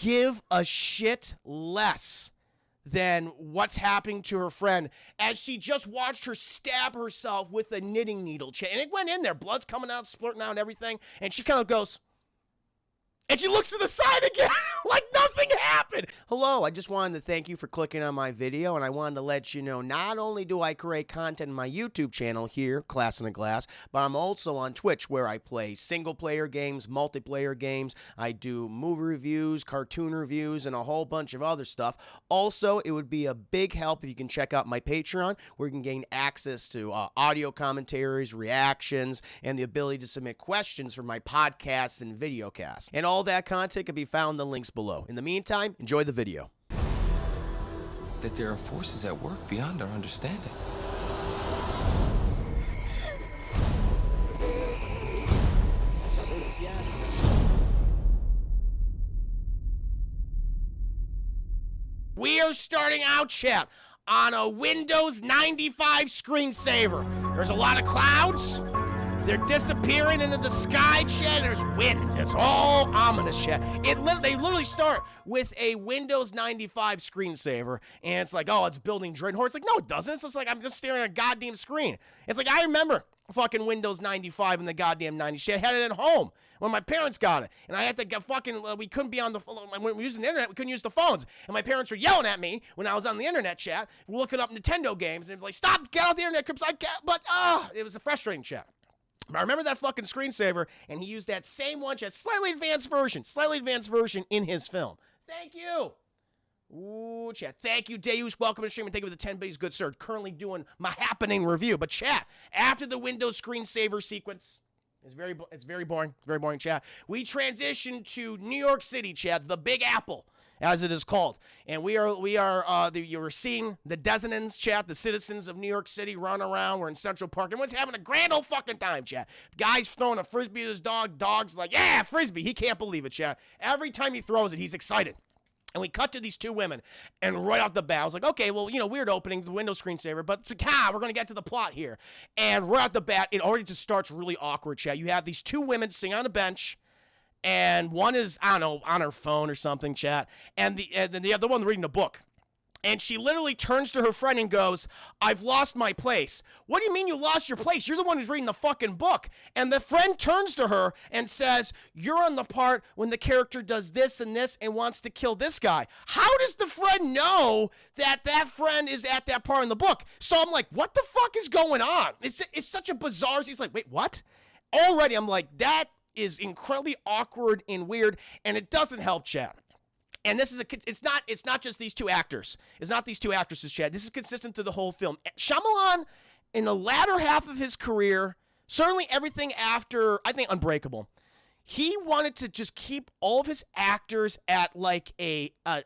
give a shit less than what's happening to her friend as she just watched her stab herself with a knitting needle. And it went in there. Blood's coming out, splurting out and everything. And she kind of goes, and she looks to the side again like nothing happened. Hello, I just wanted to thank you for clicking on my video, and I wanted to let you know not only do I create content in my YouTube channel here, Class in a Glass, but I'm also on Twitch where I play single-player games, multiplayer games. I do movie reviews, cartoon reviews, and a whole bunch of other stuff. Also, it would be a big help if you can check out my Patreon, where you can gain access to audio commentaries, reactions, and the ability to submit questions for my podcasts and videocasts. And all that content can be found in the links below. In the meantime, enjoy the video. That there are forces at work beyond our understanding. We are starting out, chat, on a Windows 95 screensaver. There's a lot of clouds. They're disappearing into the sky, chat. There's wind. It's all ominous, chat. They literally start with a Windows 95 screensaver, and it's like, oh, it's building Dreadnought. It's like, no, it doesn't. It's just like I'm just staring at a goddamn screen. It's like I remember fucking Windows 95 in the goddamn 90s. Shit, I had it at home when my parents got it, and I had to get fucking. We couldn't be on the when we were using the internet. We couldn't use the phones, and my parents were yelling at me when I was on the internet, chat, looking up Nintendo games, and they'd be like, "Stop, get off the internet, Crips." I can't. But it was a frustrating chat. But I remember that fucking screensaver, and he used that same one, just slightly advanced version in his film. Thank you. Ooh, chat. Thank you, Deus. Welcome to stream, and thank you for the 10 bits, good sir. Currently doing my happening review. But chat, after the Windows screensaver sequence, it's very boring. It's very boring, chat. We transition to New York City, chat, the Big Apple, as it is called. And you're seeing the Desinans, chat, the citizens of New York City run around. We're in Central Park. Everyone's having a grand old fucking time, chat. Guy's throwing a Frisbee at his dog. Dog's like, yeah, Frisbee. He can't believe it, chat. Every time he throws it, he's excited. And we cut to these two women, and right off the bat, I was like, okay, well, weird opening, the Windows screensaver, but it's like, we're going to get to the plot here. And right off the bat, it already just starts really awkward, chat. You have these two women sitting on a bench, and one is, I don't know, on her phone or something, chat, and then the other one reading a book. And she literally turns to her friend and goes, I've lost my place. What do you mean you lost your place? You're the one who's reading the fucking book. And the friend turns to her and says, you're on the part when the character does this and this and wants to kill this guy. How does the friend know that that friend is at that part in the book? So I'm like, what the fuck is going on? It's such a bizarre, he's like, wait, what? Already I'm like, that is incredibly awkward and weird, and it doesn't help, chat. And this is it's not just these two actors. It's not these two actresses, Chad. This is consistent through the whole film. Shyamalan, in the latter half of his career, certainly everything after, I think, Unbreakable, he wanted to just keep all of his actors at like at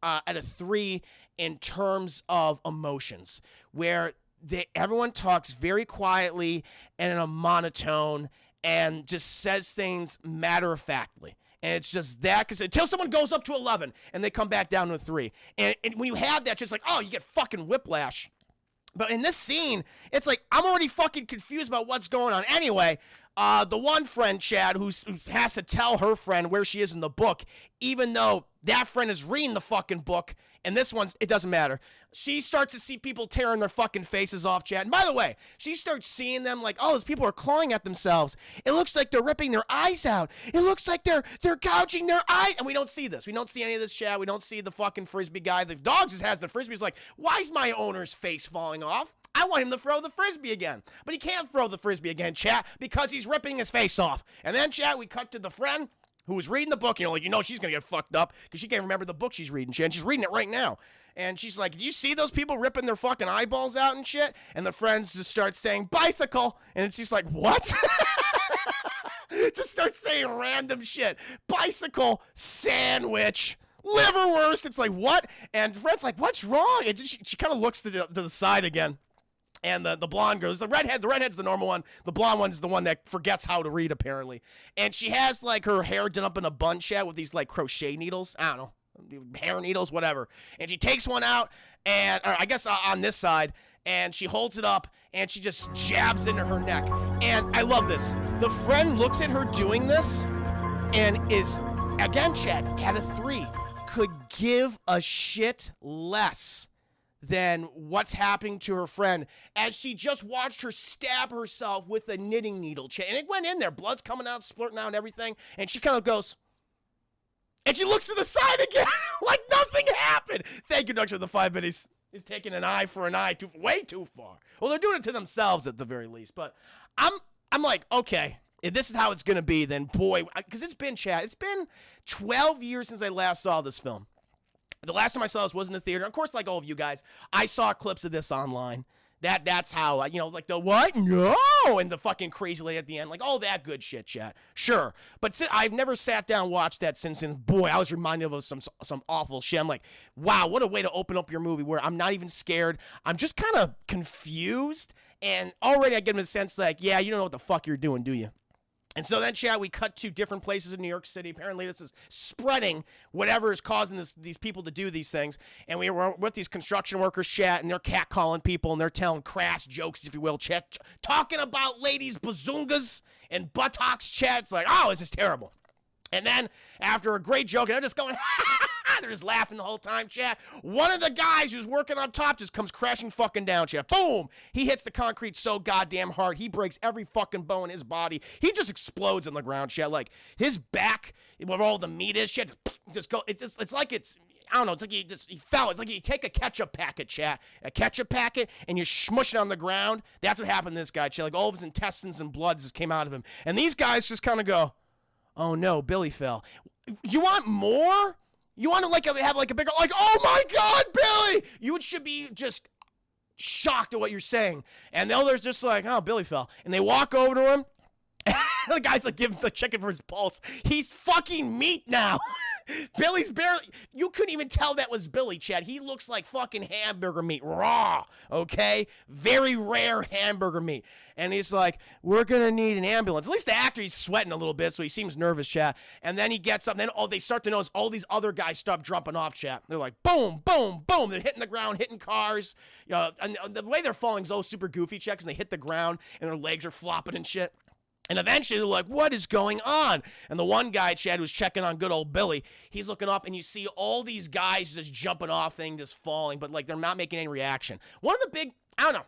a 3 in terms of emotions, where everyone talks very quietly and in a monotone and just says things matter-of-factly. And it's just that, because until someone goes up to 11 and they come back down to a 3. And when you have that, just like, oh, you get fucking whiplash. But in this scene, it's like, I'm already fucking confused about what's going on. Anyway, the one friend, Chad, who has to tell her friend where she is in the book, even though that friend is reading the fucking book, and this one's, it doesn't matter. She starts to see people tearing their fucking faces off, Chad. And by the way, she starts seeing them like, oh, those people are clawing at themselves. It looks like they're ripping their eyes out. It looks like they're gouging their eyes. And we don't see this. We don't see any of this, Chad. We don't see the fucking Frisbee guy. The dog just has the Frisbee. He's like, why is my owner's face falling off? I want him to throw the Frisbee again. But he can't throw the Frisbee again, chat, because he's ripping his face off. And then, chat, we cut to the friend who was reading the book. She's going to get fucked up because she can't remember the book she's reading, and she's reading it right now. And she's like, do you see those people ripping their fucking eyeballs out and shit? And the friends just start saying, bicycle. And it's just like, what? Just start saying random shit. Bicycle, sandwich, liverwurst. It's like, what? And Fred's like, what's wrong? And she kind of looks to the side again. And the blonde girl, the redhead's the normal one. The blonde one's the one that forgets how to read, apparently. And she has, like, her hair done up in a bun, chat, with these, like, crochet needles. I don't know. Hair needles, whatever. And she takes one out, or I guess on this side, and she holds it up, and she just jabs into her neck. And I love this. The friend looks at her doing this, and is again, Chad, out of 3, could give a shit less than what's happening to her friend as she just watched her stab herself with a knitting needle, Chad. And it went in there, blood's coming out, splurting out and everything, and she kind of goes, and she looks to the side again like nothing happened. Thank you, Doctor. The 5 minutes is taking an eye for an eye way too far. Well, they're doing it to themselves at the very least, but I'm like, okay, if this is how it's going to be, then boy, because it's been 12 years since I last saw this film. The last time I saw this was in the theater. Of course, like all of you guys, I saw clips of this online. That's how, like the what? No! And the fucking crazy lady at the end. Like, all that good shit, chat. Sure. But I've never sat down and watched that since, and boy, I was reminded of some awful shit. I'm like, wow, what a way to open up your movie where I'm not even scared. I'm just kind of confused. And already I get in the sense like, yeah, you don't know what the fuck you're doing, do you? And so then, chat, we cut to different places in New York City. Apparently, this is spreading whatever is causing these people to do these things. And we were with these construction workers, chat, and they're catcalling people, and they're telling crass jokes, if you will, chat. Talking about ladies' bazungas and buttocks, chat. It's like, oh, this is terrible. And then, after a great joke, they're just going, they're just laughing the whole time, chat. One of the guys who's working on top just comes crashing fucking down, chat. Boom! He hits the concrete so goddamn hard, he breaks every fucking bone in his body. He just explodes on the ground, chat. Like, his back, where all the meat is, chat, just go, it's like I don't know, it's like he fell. It's like you take a ketchup packet, chat, and you smush it on the ground. That's what happened to this guy, chat. Like, all of his intestines and blood just came out of him. And these guys just kind of go, oh no, Billy fell. You want more? You want to have a bigger, oh my God, Billy! You should be just shocked at what you're saying. And the others just like, oh, Billy fell. And they walk over to him. The guy's checking for his pulse. He's fucking meat now. Billy's barely, you couldn't even tell that was Billy, Chad. He looks like fucking hamburger meat, raw, okay? Very rare hamburger meat. And he's like, we're gonna need an ambulance. At least the actor, he's sweating a little bit, so he seems nervous, Chad. And then he gets up, and then they start to notice all these other guys stop jumping off, Chad. They're like, boom, boom, boom. They're hitting the ground, hitting cars. And the way they're falling is all super goofy, Chad, because they hit the ground, and their legs are flopping and shit. And eventually they're like, what is going on? And the one guy, Chad, who's checking on good old Billy, he's looking up and you see all these guys just jumping off things, just falling, but they're not making any reaction. One of the big, I don't know.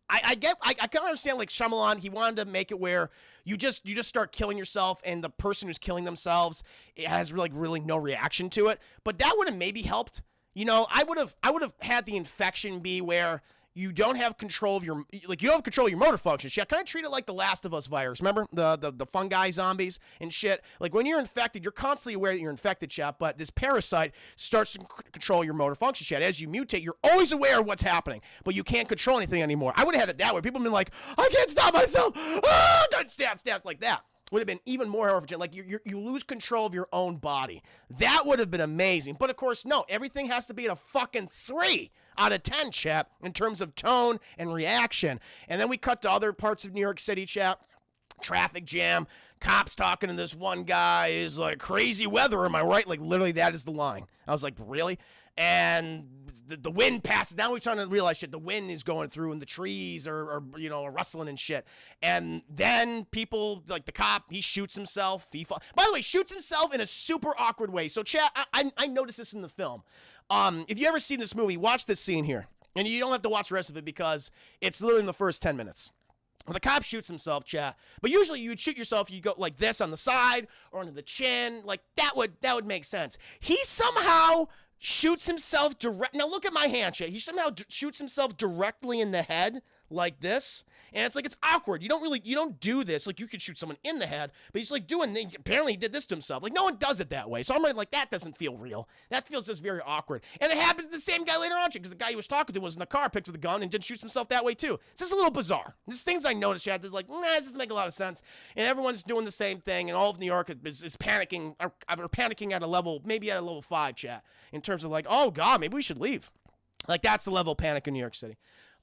I can understand Shyamalan, he wanted to make it where you just start killing yourself and the person who's killing themselves, it has really no reaction to it. But that would have maybe helped. I would have had the infection be where you don't have control of your, you don't have control of your motor functions. Yeah, kind of treat it like the Last of Us virus. Remember the fungi zombies and shit? Like when you're infected, you're constantly aware that you're infected, chat, but this parasite starts to control your motor functions, chat. As you mutate, you're always aware of what's happening, but you can't control anything anymore. I would have had it that way. People have been like, I can't stop myself. Ah, stabs like that. Would have been even more horrific. Like you lose control of your own body. That would have been amazing. But of course, no. Everything has to be at a fucking 3 out of 10, chap, in terms of tone and reaction. And then we cut to other parts of New York City, chap. Traffic jam. Cops talking to this one guy is like, crazy weather, am I right? Like literally that is the line. I was like, really? And the wind passes. Now we're trying to realize shit. The wind is going through and the trees are rustling and shit. And then people, like the cop, he shoots himself. By the way, shoots himself in a super awkward way. So chat, I noticed this in the film. If you ever seen this movie, watch this scene here. And you don't have to watch the rest of it because it's literally in the first 10 minutes. Well, the cop shoots himself, chat. But usually you would shoot yourself, you go like this on the side or under the chin. Like that would make sense. He somehow shoots himself direct. Now look at my hand, chat. He somehow shoots himself directly in the head like this. And it's like, it's awkward. You don't do this. Like, you could shoot someone in the head, but he's like apparently he did this to himself. Like, no one does it that way. So I'm like, that doesn't feel real. That feels just very awkward. And it happens to the same guy later on, because the guy he was talking to was in the car, picked with a gun, and didn't shoot himself that way, too. It's just a little bizarre. There's things I noticed, Chad, that's like, this doesn't make a lot of sense. And everyone's doing the same thing, and all of New York is panicking, or panicking at a level, maybe at a level 5, chat, in terms of like, oh, God, maybe we should leave. Like, that's the level of panic in New York City.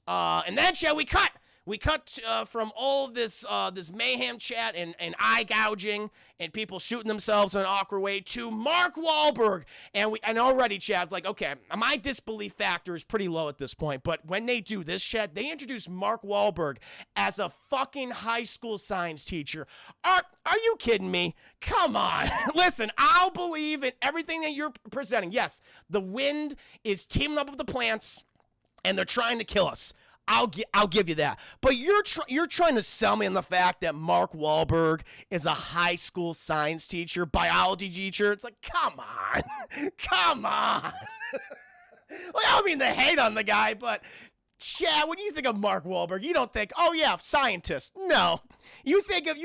And then, Chad, we cut We cut from all of this this mayhem chat and eye gouging and people shooting themselves in an awkward way to Mark Wahlberg. And already, chat's like, okay, my disbelief factor is pretty low at this point. But when they do this, chat, they introduce Mark Wahlberg as a fucking high school science teacher. Are you kidding me? Come on. Listen, I'll believe in everything that you're presenting. Yes, the wind is teaming up with the plants, and they're trying to kill us. I'll give you that. But you're trying to sell me on the fact that Mark Wahlberg is a high school science teacher, biology teacher. It's like, come on. Come on. Like, I don't mean to hate on the guy, but Chad, when you think of Mark Wahlberg, you don't think, oh yeah, scientist. No. You think of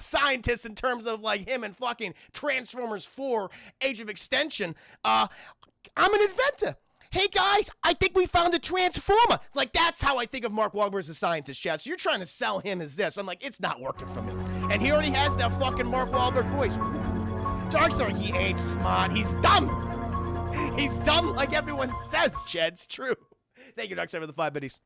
scientists in terms of like him and fucking Transformers 4 Age of Extension. I'm an inventor. Hey guys, I think we found a transformer. Like, that's how I think of Mark Wahlberg as a scientist, Chad. So you're trying to sell him as this. I'm like, it's not working for me. And he already has that fucking Mark Wahlberg voice. Darkstar, he ain't smart. He's dumb. He's dumb like everyone says, Chad. It's true. Thank you, Darkstar, for the 5 biddies.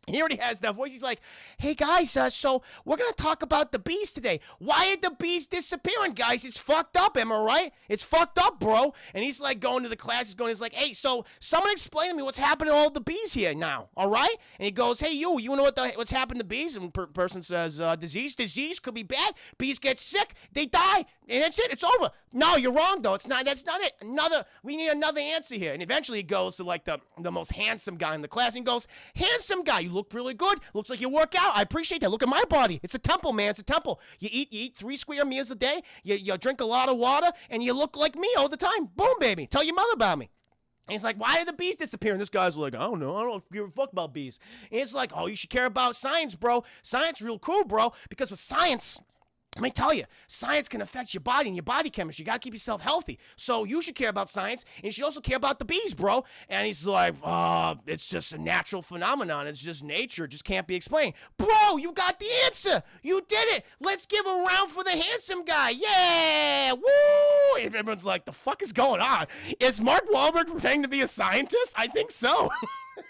He already has that voice. He's like, hey guys, so we're going to talk about the bees today. Why are the bees disappearing, guys? It's fucked up, am I right? It's fucked up, bro. And he's like going to the class. He's like, hey, so someone explain to me what's happening to all the bees here now, all right? And he goes, hey, you know what's happened to bees? And person says, disease could be bad. Bees get sick. They die. And that's it. It's over. No, you're wrong, though. It's not. That's not it. We need another answer here. And eventually he goes to like the most handsome guy in the class and he goes, handsome guy, you look really good. Looks like you work out. I appreciate that. Look at my body. It's a temple, man. It's a temple. You eat 3 square meals a day. You drink a lot of water, and you look like me all the time. Boom, baby. Tell your mother about me. And he's like, why are the bees disappearing? This guy's like, I don't know. I don't give a fuck about bees. And it's like, oh, you should care about science, bro. Science real cool, bro. Because with science, let me tell you, science can affect your body and your body chemistry. You got to keep yourself healthy. So you should care about science, and you should also care about the bees, bro. And he's like, it's just a natural phenomenon. It's just nature. It just can't be explained. Bro, you got the answer. You did it. Let's give a round for the handsome guy. Yeah. Woo. And everyone's like, the fuck is going on? Is Mark Wahlberg pretending to be a scientist? I think so.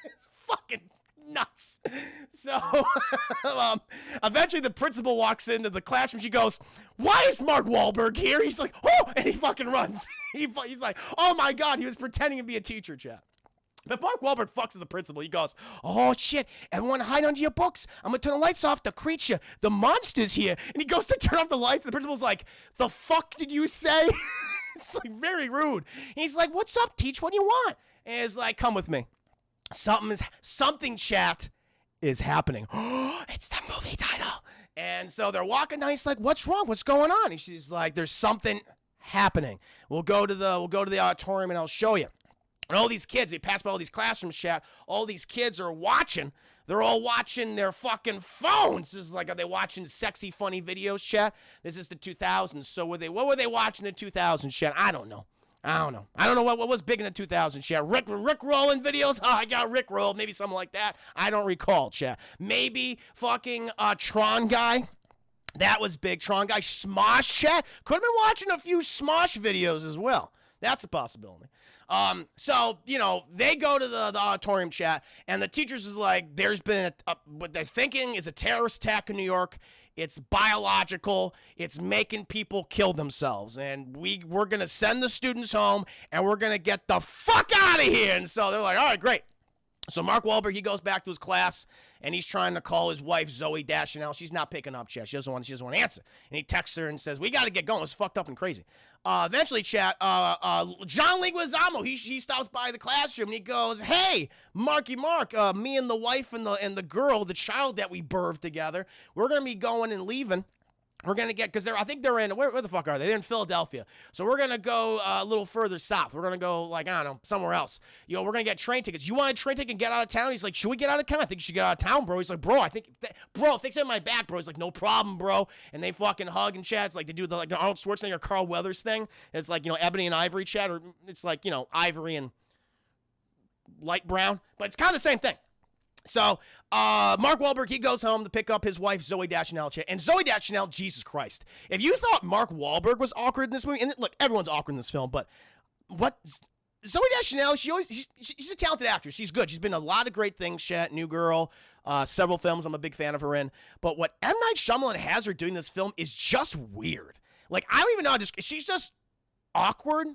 It's fucking nuts. So eventually the principal walks into the classroom. She goes, why is Mark Wahlberg here? He's like, oh, and he fucking runs. He's like, oh my God, he was pretending to be a teacher, chat. But Mark Wahlberg fucks with the principal. He goes, oh shit, everyone hide under your books. I'm gonna turn the lights off. The creature, the monster's here. And he goes to turn off the lights. And the principal's like, the fuck did you say? It's like very rude. And he's like, what's up, teach? What do you want? And he's like, come with me. Something, chat, is happening. It's the movie title. And so they're walking down. He's like, what's wrong? What's going on? And she's like, there's something happening. We'll go to the auditorium and I'll show you. And all these kids, they pass by all these classrooms, chat. All these kids are watching. They're all watching their fucking phones. This is like, are they watching sexy, funny videos, chat? This is the 2000s. So what were they watching in the 2000s, chat? I don't know. I don't know what was big in the 2000s, chat. Rick rolling videos? Oh, I got Rick rolled. Maybe something like that. I don't recall, chat. Maybe fucking Tron guy. That was big. Tron guy. Smosh, chat. Could have been watching a few Smosh videos as well. That's a possibility. So, they go to the auditorium, chat, and the teachers is like, there's been what they're thinking is a terrorist attack in New York. It's biological. It's making people kill themselves. And we're going to send the students home, and we're going to get the fuck out of here. And so they're like, all right, great. So Mark Wahlberg, he goes back to his class, and he's trying to call his wife, Zooey Deschanel. She's not picking up, chat. She doesn't want to answer. And he texts her and says, we got to get going. It's fucked up and crazy. Eventually, chat, John Leguizamo, he stops by the classroom, and he goes, hey, Marky Mark, me and the wife and the girl, the child that we birthed together, we're going to be going and leaving. We're going to get, because I think they're in, where the fuck are they? They're in Philadelphia. So we're going to go a little further south. We're going to go, like, I don't know, somewhere else. We're going to get train tickets. You want a train ticket and get out of town? He's like, should we get out of town? I think you should get out of town, bro. He's like, bro, thanks for my back, bro. He's like, no problem, bro. And they fucking hug and chat. It's like they do the Arnold Schwarzenegger, Carl Weathers thing. It's like, Ebony and Ivory chat, or it's like, Ivory and light brown. But it's kind of the same thing. So, Mark Wahlberg, he goes home to pick up his wife, Zooey Deschanel. And Zooey Deschanel, Jesus Christ. If you thought Mark Wahlberg was awkward in this movie, and look, everyone's awkward in this film, but Zooey Deschanel, she's a talented actress. She's good. She's been in a lot of great things. Shit, New Girl, several films I'm a big fan of her in. But what M. Night Shyamalan has her doing this film is just weird. Like, I don't even know. She's just awkward.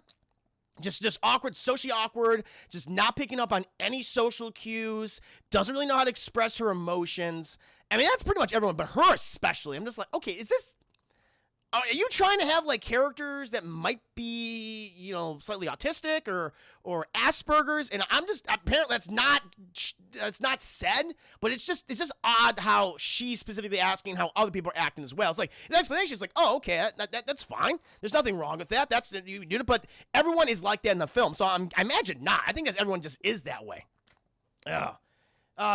Just awkward, socially awkward, just not picking up on any social cues, doesn't really know how to express her emotions. I mean, that's pretty much everyone, but her especially. I'm just like, okay, are you trying to have like characters that might be, slightly autistic or Asperger's? And I'm just, apparently that's not said, but it's just odd how she's specifically asking how other people are acting as well. It's like, the explanation is like, oh, okay, that's fine. There's nothing wrong with that. That's, you do it, but everyone is like that in the film. So I imagine not. I think that everyone just is that way. Yeah.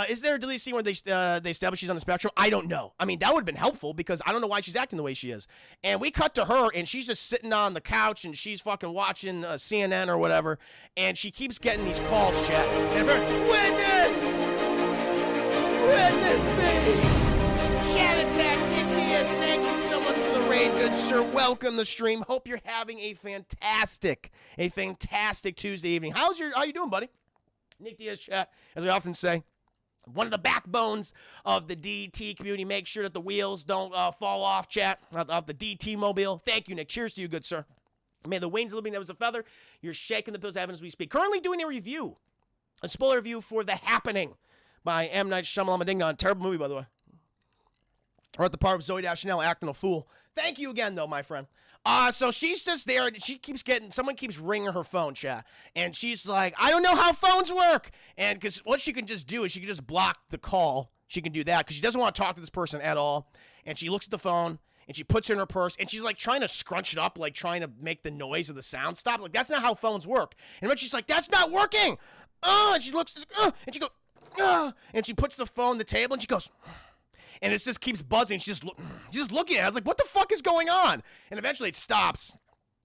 Is there a deleted scene where they establish she's on the spectrum? I don't know. I mean, that would have been helpful because I don't know why she's acting the way she is. And we cut to her, and she's just sitting on the couch, and she's fucking watching CNN or whatever, and she keeps getting these calls, chat. And witness! Witness me! Chat attack, Nick Diaz, thank you so much for the raid, good sir. Welcome to the stream. Hope you're having a fantastic Tuesday evening. How you doing, buddy? Nick Diaz chat, as I often say. One of the backbones of the DT community. Make sure that the wheels don't fall off, chat, off the DT mobile. Thank you, Nick. Cheers to you, good sir. May the wings of living that was a feather. You're shaking the pills of heaven as we speak. Currently doing a spoiler review for The Happening by M. Night Shyamalan Ding Dong. Terrible movie, by the way. Or at the part of Zooey Deschanel acting a fool. Thank you again, though, my friend. So she's just there, and someone keeps ringing her phone, chat, and she's like, I don't know how phones work, and because what she can just do is she can just block the call. She can do that, because she doesn't want to talk to this person at all, and she looks at the phone, and she puts it in her purse, and she's like trying to scrunch it up, like trying to make the noise of the sound stop. Like, that's not how phones work. And when she's like, that's not working! And she looks, and she goes, and she puts the phone on the table, and she goes, and it just keeps buzzing. She's just looking at it. I was like, what the fuck is going on? And eventually it stops.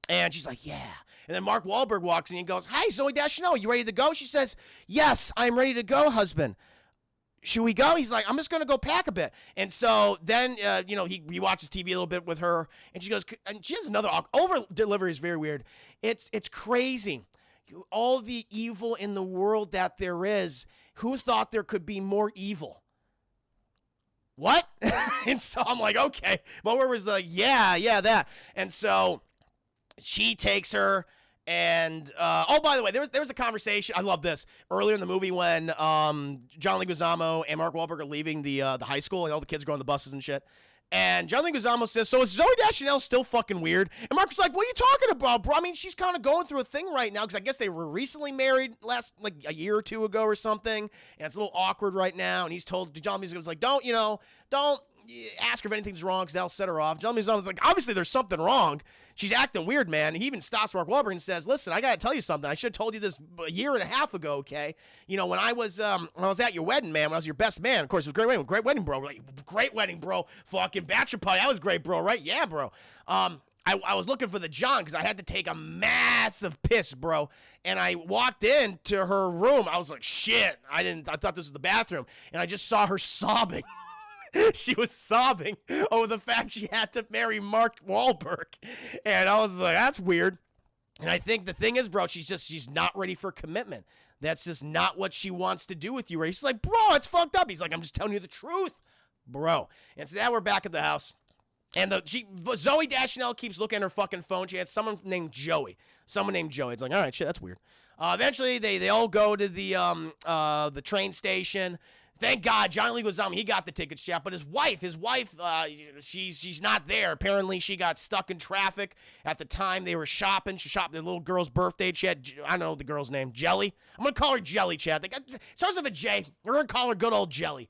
And she's like, yeah. And then Mark Wahlberg walks in and goes, hey, Zooey Deschanel, you ready to go? She says, yes, I'm ready to go, husband. Should we go? He's like, I'm just going to go pack a bit. And so then, he watches TV a little bit with her. And she goes, and she has another, over delivery is very weird. It's crazy. All the evil in the world that there is, who thought there could be more evil? What? And so I'm like, okay. But where was like, yeah, that. And so she takes her, and by the way, there was a conversation. I love this earlier in the movie when John Leguizamo and Mark Wahlberg are leaving the high school, and all the kids are going on the buses and shit. And John Leguizamo says, so is Zooey Deschanel still fucking weird? And Mark was like, what are you talking about, bro? I mean, she's kind of going through a thing right now, because I guess they were recently married like a year or two ago or something, and it's a little awkward right now. And he's told, John Leguizamo was like, don't ask her if anything's wrong, because that'll set her off. John Leguizamo was like, obviously there's something wrong. She's acting weird, man. He even stops Mark Wahlberg and says, listen, I got to tell you something. I should have told you this a year and a half ago, okay? When I was at your wedding, man, when I was your best man, of course, it was a great wedding, bro. Like, great wedding, bro. Fucking bachelor party. That was great, bro, right? Yeah, bro. I was looking for the John because I had to take a massive piss, bro. And I walked into her room. I was like, shit. I thought this was the bathroom. And I just saw her sobbing. She was sobbing over the fact she had to marry Mark Wahlberg. And I was like, that's weird. And I think the thing is, bro, she's not ready for commitment. That's just not what she wants to do with you, right? She's like, bro, it's fucked up. He's like, I'm just telling you the truth, bro. And so now we're back at the house. And Zooey Deschanel keeps looking at her fucking phone. She had someone named Joey. It's like, all right, shit, that's weird. Eventually, they all go to the train station. Thank God, John Leguizamo, he got the tickets, chat. But his wife, she's not there. Apparently, she got stuck in traffic at the time they were shopping. She shopped the little girl's birthday. She had, I don't know the girl's name, Jelly. I'm gonna call her Jelly, chat. Starts with a J. We're gonna call her good old Jelly.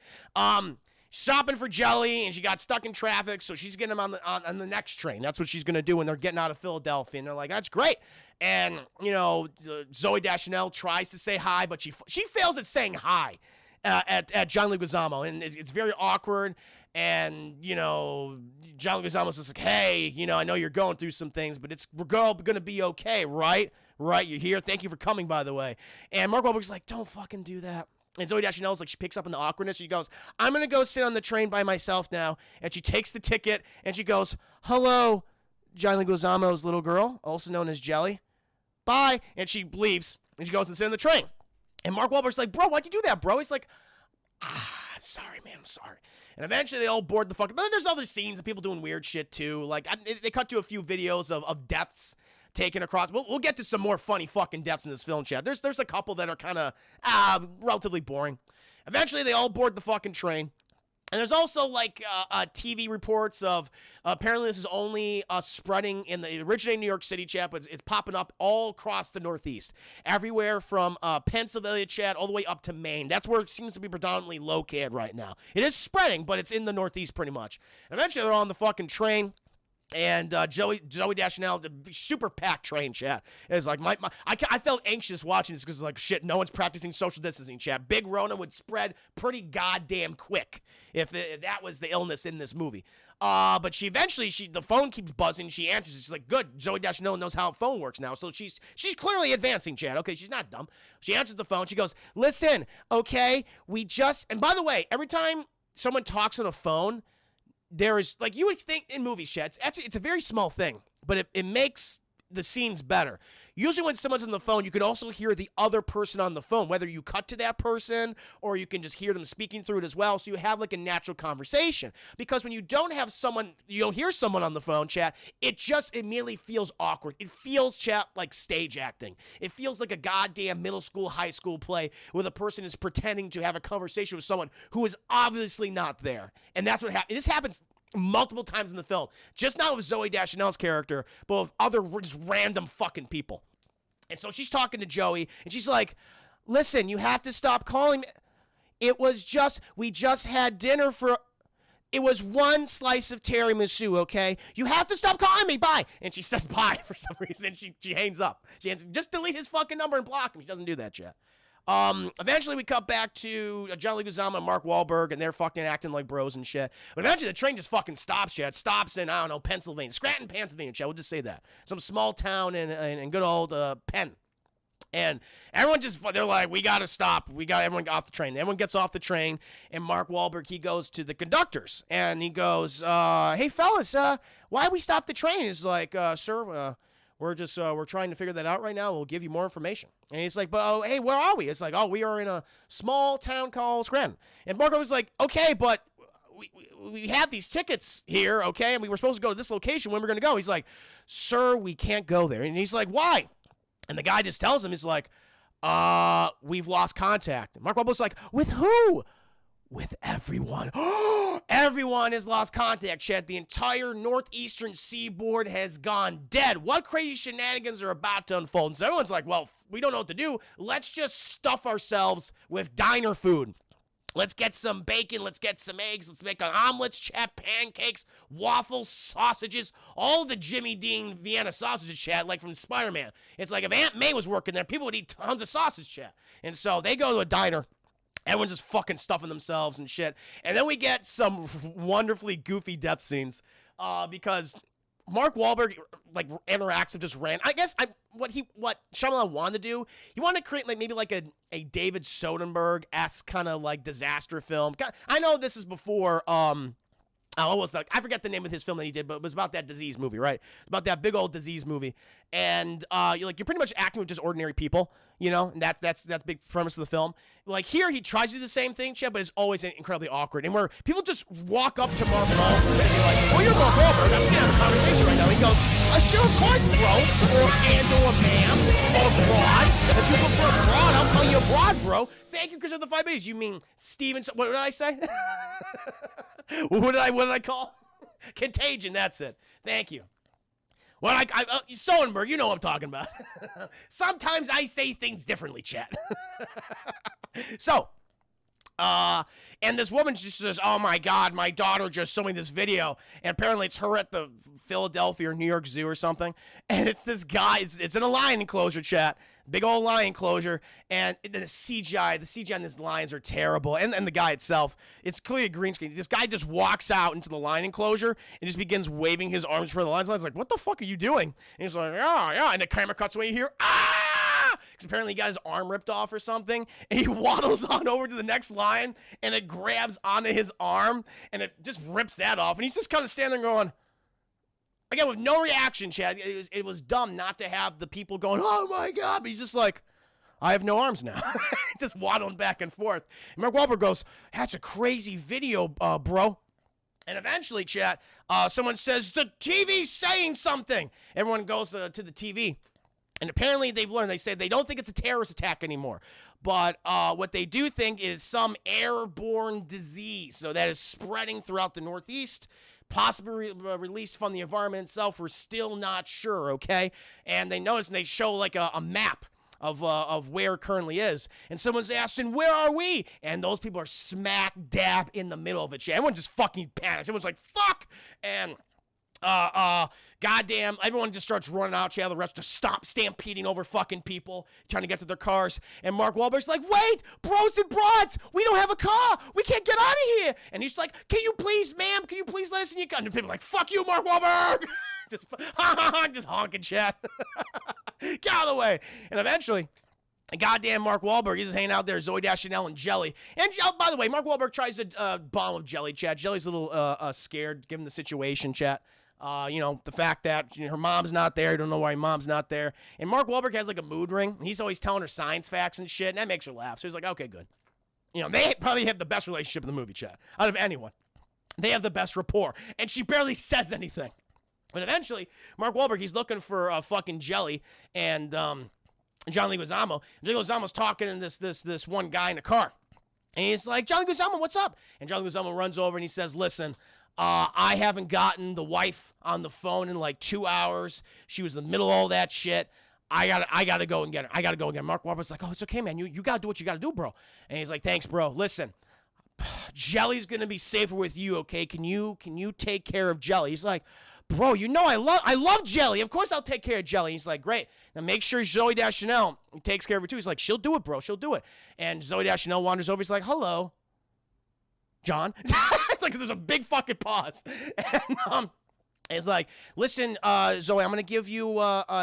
Shopping for Jelly, and she got stuck in traffic, so she's getting them on the next train. That's what she's gonna do when they're getting out of Philadelphia. And they're like, that's great. And Zooey Deschanel tries to say hi, but she fails at saying hi. At John Leguizamo, and it's very awkward, and, John Leguizamo's just like, hey, I know you're going through some things, but we're all going to be okay, right? Right, you're here. Thank you for coming, by the way. And Mark Wahlberg's like, don't fucking do that. And Zooey Deschanel's like, she picks up on the awkwardness. She goes, I'm going to go sit on the train by myself now. And she takes the ticket, and she goes, hello, John Leguizamo's little girl, also known as Jelly. Bye. And she leaves. And she goes and sits in the train. And Mark Wahlberg's like, bro, why'd you do that, bro? He's like, I'm sorry, man, I'm sorry. And eventually they all board the fucking... But then there's other scenes of people doing weird shit, too. Like, they cut to a few videos of deaths taken across. We'll get to some more funny fucking deaths in this film, chat. There's a couple that are kind of relatively boring. Eventually, they all board the fucking train. And there's also, like, TV reports of, apparently this is only spreading in the originating New York City, chat, but it's popping up all across the Northeast. Everywhere from Pennsylvania, chat, all the way up to Maine. That's where it seems to be predominantly located right now. It is spreading, but it's in the Northeast pretty much. And eventually, they're on the fucking train. And Zooey Deschanel, the super packed train, chat. It's like I felt anxious watching this because like shit, no one's practicing social distancing, chat. Big Rona would spread pretty goddamn quick if that was the illness in this movie. But she eventually the phone keeps buzzing. She answers. She's like, good. Zooey Deschanel knows how a phone works now, so she's clearly advancing, chat. Okay, she's not dumb. She answers the phone. She goes, listen, okay, and by the way, every time someone talks on the phone. There is, like, you would think in movie chats, it's a very small thing, but it makes the scenes better. Usually when someone's on the phone, you can also hear the other person on the phone, whether you cut to that person or you can just hear them speaking through it as well, so you have, like, a natural conversation. Because when you don't have someone, you don't hear someone on the phone, chat, it just immediately feels awkward. It feels, chat, like stage acting. It feels like a goddamn middle school, high school play where the person is pretending to have a conversation with someone who is obviously not there. And that's what happens. This happens multiple times in the film. Just not with Zooey Deschanel's character, but with other just random fucking people. And so she's talking to Joey, and she's like, listen, you have to stop calling me. We just had dinner it was one slice of tiramisu, okay? You have to stop calling me, bye. And she says bye for some reason. She hangs up. Just delete his fucking number and block him. She doesn't do that yet. Eventually we cut back to John Leguizamo and Mark Wahlberg, and they're fucking acting like bros and shit. But eventually the train just fucking stops, chat. It stops in, I don't know, Pennsylvania. Scranton, Pennsylvania, chat. We'll just say that. Some small town in good old Penn. And everyone they're like, we gotta stop. Everyone off the train. Everyone gets off the train, and Mark Wahlberg, he goes to the conductors, and he goes, hey, fellas, why we stop the train? He's like, sir, we're trying to figure that out right now. We'll give you more information. And he's like, but hey, where are we? It's like, we are in a small town called Scranton. And Marco was like, okay, but we have these tickets here, okay? And we were supposed to go to this location. When we're going to go? He's like, sir, we can't go there. And he's like, why? And the guy just tells him, he's like, we've lost contact. And Mark Wahlberg's like, with who? With everyone. Everyone has lost contact, chat. The entire northeastern seaboard has gone dead. What crazy shenanigans are about to unfold? And so everyone's like, well, we don't know what to do. Let's just stuff ourselves with diner food. Let's get some bacon. Let's get some eggs. Let's make an omelets, chat, pancakes, waffles, sausages, all the Jimmy Dean Vienna sausages, chat, like from Spider-Man. It's like if Aunt May was working there, people would eat tons of sausage, chat. And so they go to a diner. Everyone's just fucking stuffing themselves and shit. And then we get some wonderfully goofy death scenes because Mark Wahlberg like interacts with just I guess what Shyamalan wanted to do, he wanted to create like maybe like a David Soderbergh-esque kind of like disaster film. I know this is before I forget the name of his film that he did, but it was about that disease movie, right? About that big old disease movie. And you're pretty much acting with just ordinary people, you know? And that's the big premise of the film. Like here, he tries to do the same thing, Chad, but it's always incredibly awkward. And where people just walk up to Mark Wahlberg and be like, oh, you're Mark Wahlberg. I'm going to have a conversation right now. He goes, sure, of course, bro. Or ma'am. Or broad. If you prefer broad, I'll call you a broad, bro. Thank you, Chris, for the 5 minutes. You mean Steven? What did I say? What did I call? Contagion, that's it. Thank you. Well, Soderbergh, you know what I'm talking about. Sometimes I say things differently, chat. So, and this woman just says, oh my God, my daughter just showed me this video. And apparently it's her at the Philadelphia or New York Zoo or something. And it's this guy, it's in a lion enclosure, chat. Big old lion enclosure. And the CGI on these lions are terrible. And the guy itself, it's clearly a green screen. This guy just walks out into the lion enclosure and just begins waving his arms for the lions. The lion's like, what the fuck are you doing? And he's like, yeah. And the camera cuts away, you hear, ah! Because apparently he got his arm ripped off or something. And he waddles on over to the next lion and it grabs onto his arm and it just rips that off. And he's just kind of standing there going, again, with no reaction, Chad. It was dumb not to have the people going, oh my God. But he's just like, I have no arms now. Just waddling back and forth. And Mark Wahlberg goes, that's a crazy video, bro. And eventually, chat, someone says, the TV's saying something. Everyone goes to the TV. And apparently they've learned, they say they don't think it's a terrorist attack anymore. But what they do think is some airborne disease. So that is spreading throughout the Northeast, possibly released from the environment itself. We're still not sure, okay? And they notice, and they show like a map of where it currently is. And someone's asking, where are we? And those people are smack dab in the middle of it. Everyone just fucking panics. Everyone's like, fuck! And goddamn, everyone just starts running out. The rest just stop stampeding over fucking people, trying to get to their cars. And Mark Wahlberg's like, wait, bros and broads, we don't have a car. We can't get out of here. And he's like, can you please, ma'am, can you please let us in your car? And people are like, fuck you, Mark Wahlberg. just honking chat. Get out of the way. And eventually, goddamn Mark Wahlberg, he's just hanging out there, Zooey Deschanel and Jelly. And by the way, Mark Wahlberg tries to bomb with Jelly, chat. Jelly's a little scared, given the situation, chat. The fact that her mom's not there, don't know why mom's not there. And Mark Wahlberg has like a mood ring. He's always telling her science facts and shit, and that makes her laugh. So he's like, okay, good. They probably have the best relationship in the movie, chat. Out of anyone. They have the best rapport. And she barely says anything. And eventually, Mark Wahlberg, he's looking for fucking Jelly and John Leguizamo. John Leguizamo's talking to this one guy in the car. And he's like, John Leguizamo, what's up? And John Leguizamo runs over and he says, listen, I haven't gotten the wife on the phone in like 2 hours. She was in the middle of all that shit. I gotta go and get her. I gotta go and get her. Mark Wahlberg's like, oh, it's okay, man. You gotta do what you gotta do, bro. And he's like, thanks, bro. Listen, Jelly's gonna be safer with you, okay? Can you take care of Jelly? He's like, bro, I love Jelly. Of course I'll take care of Jelly. He's like, great. Now make sure Zooey Deschanel takes care of her too. He's like, she'll do it, bro. She'll do it. And Zooey Deschanel wanders over. He's like, hello, John. It's like there's a big fucking pause. And it's like, listen, Zooey, I'm gonna give you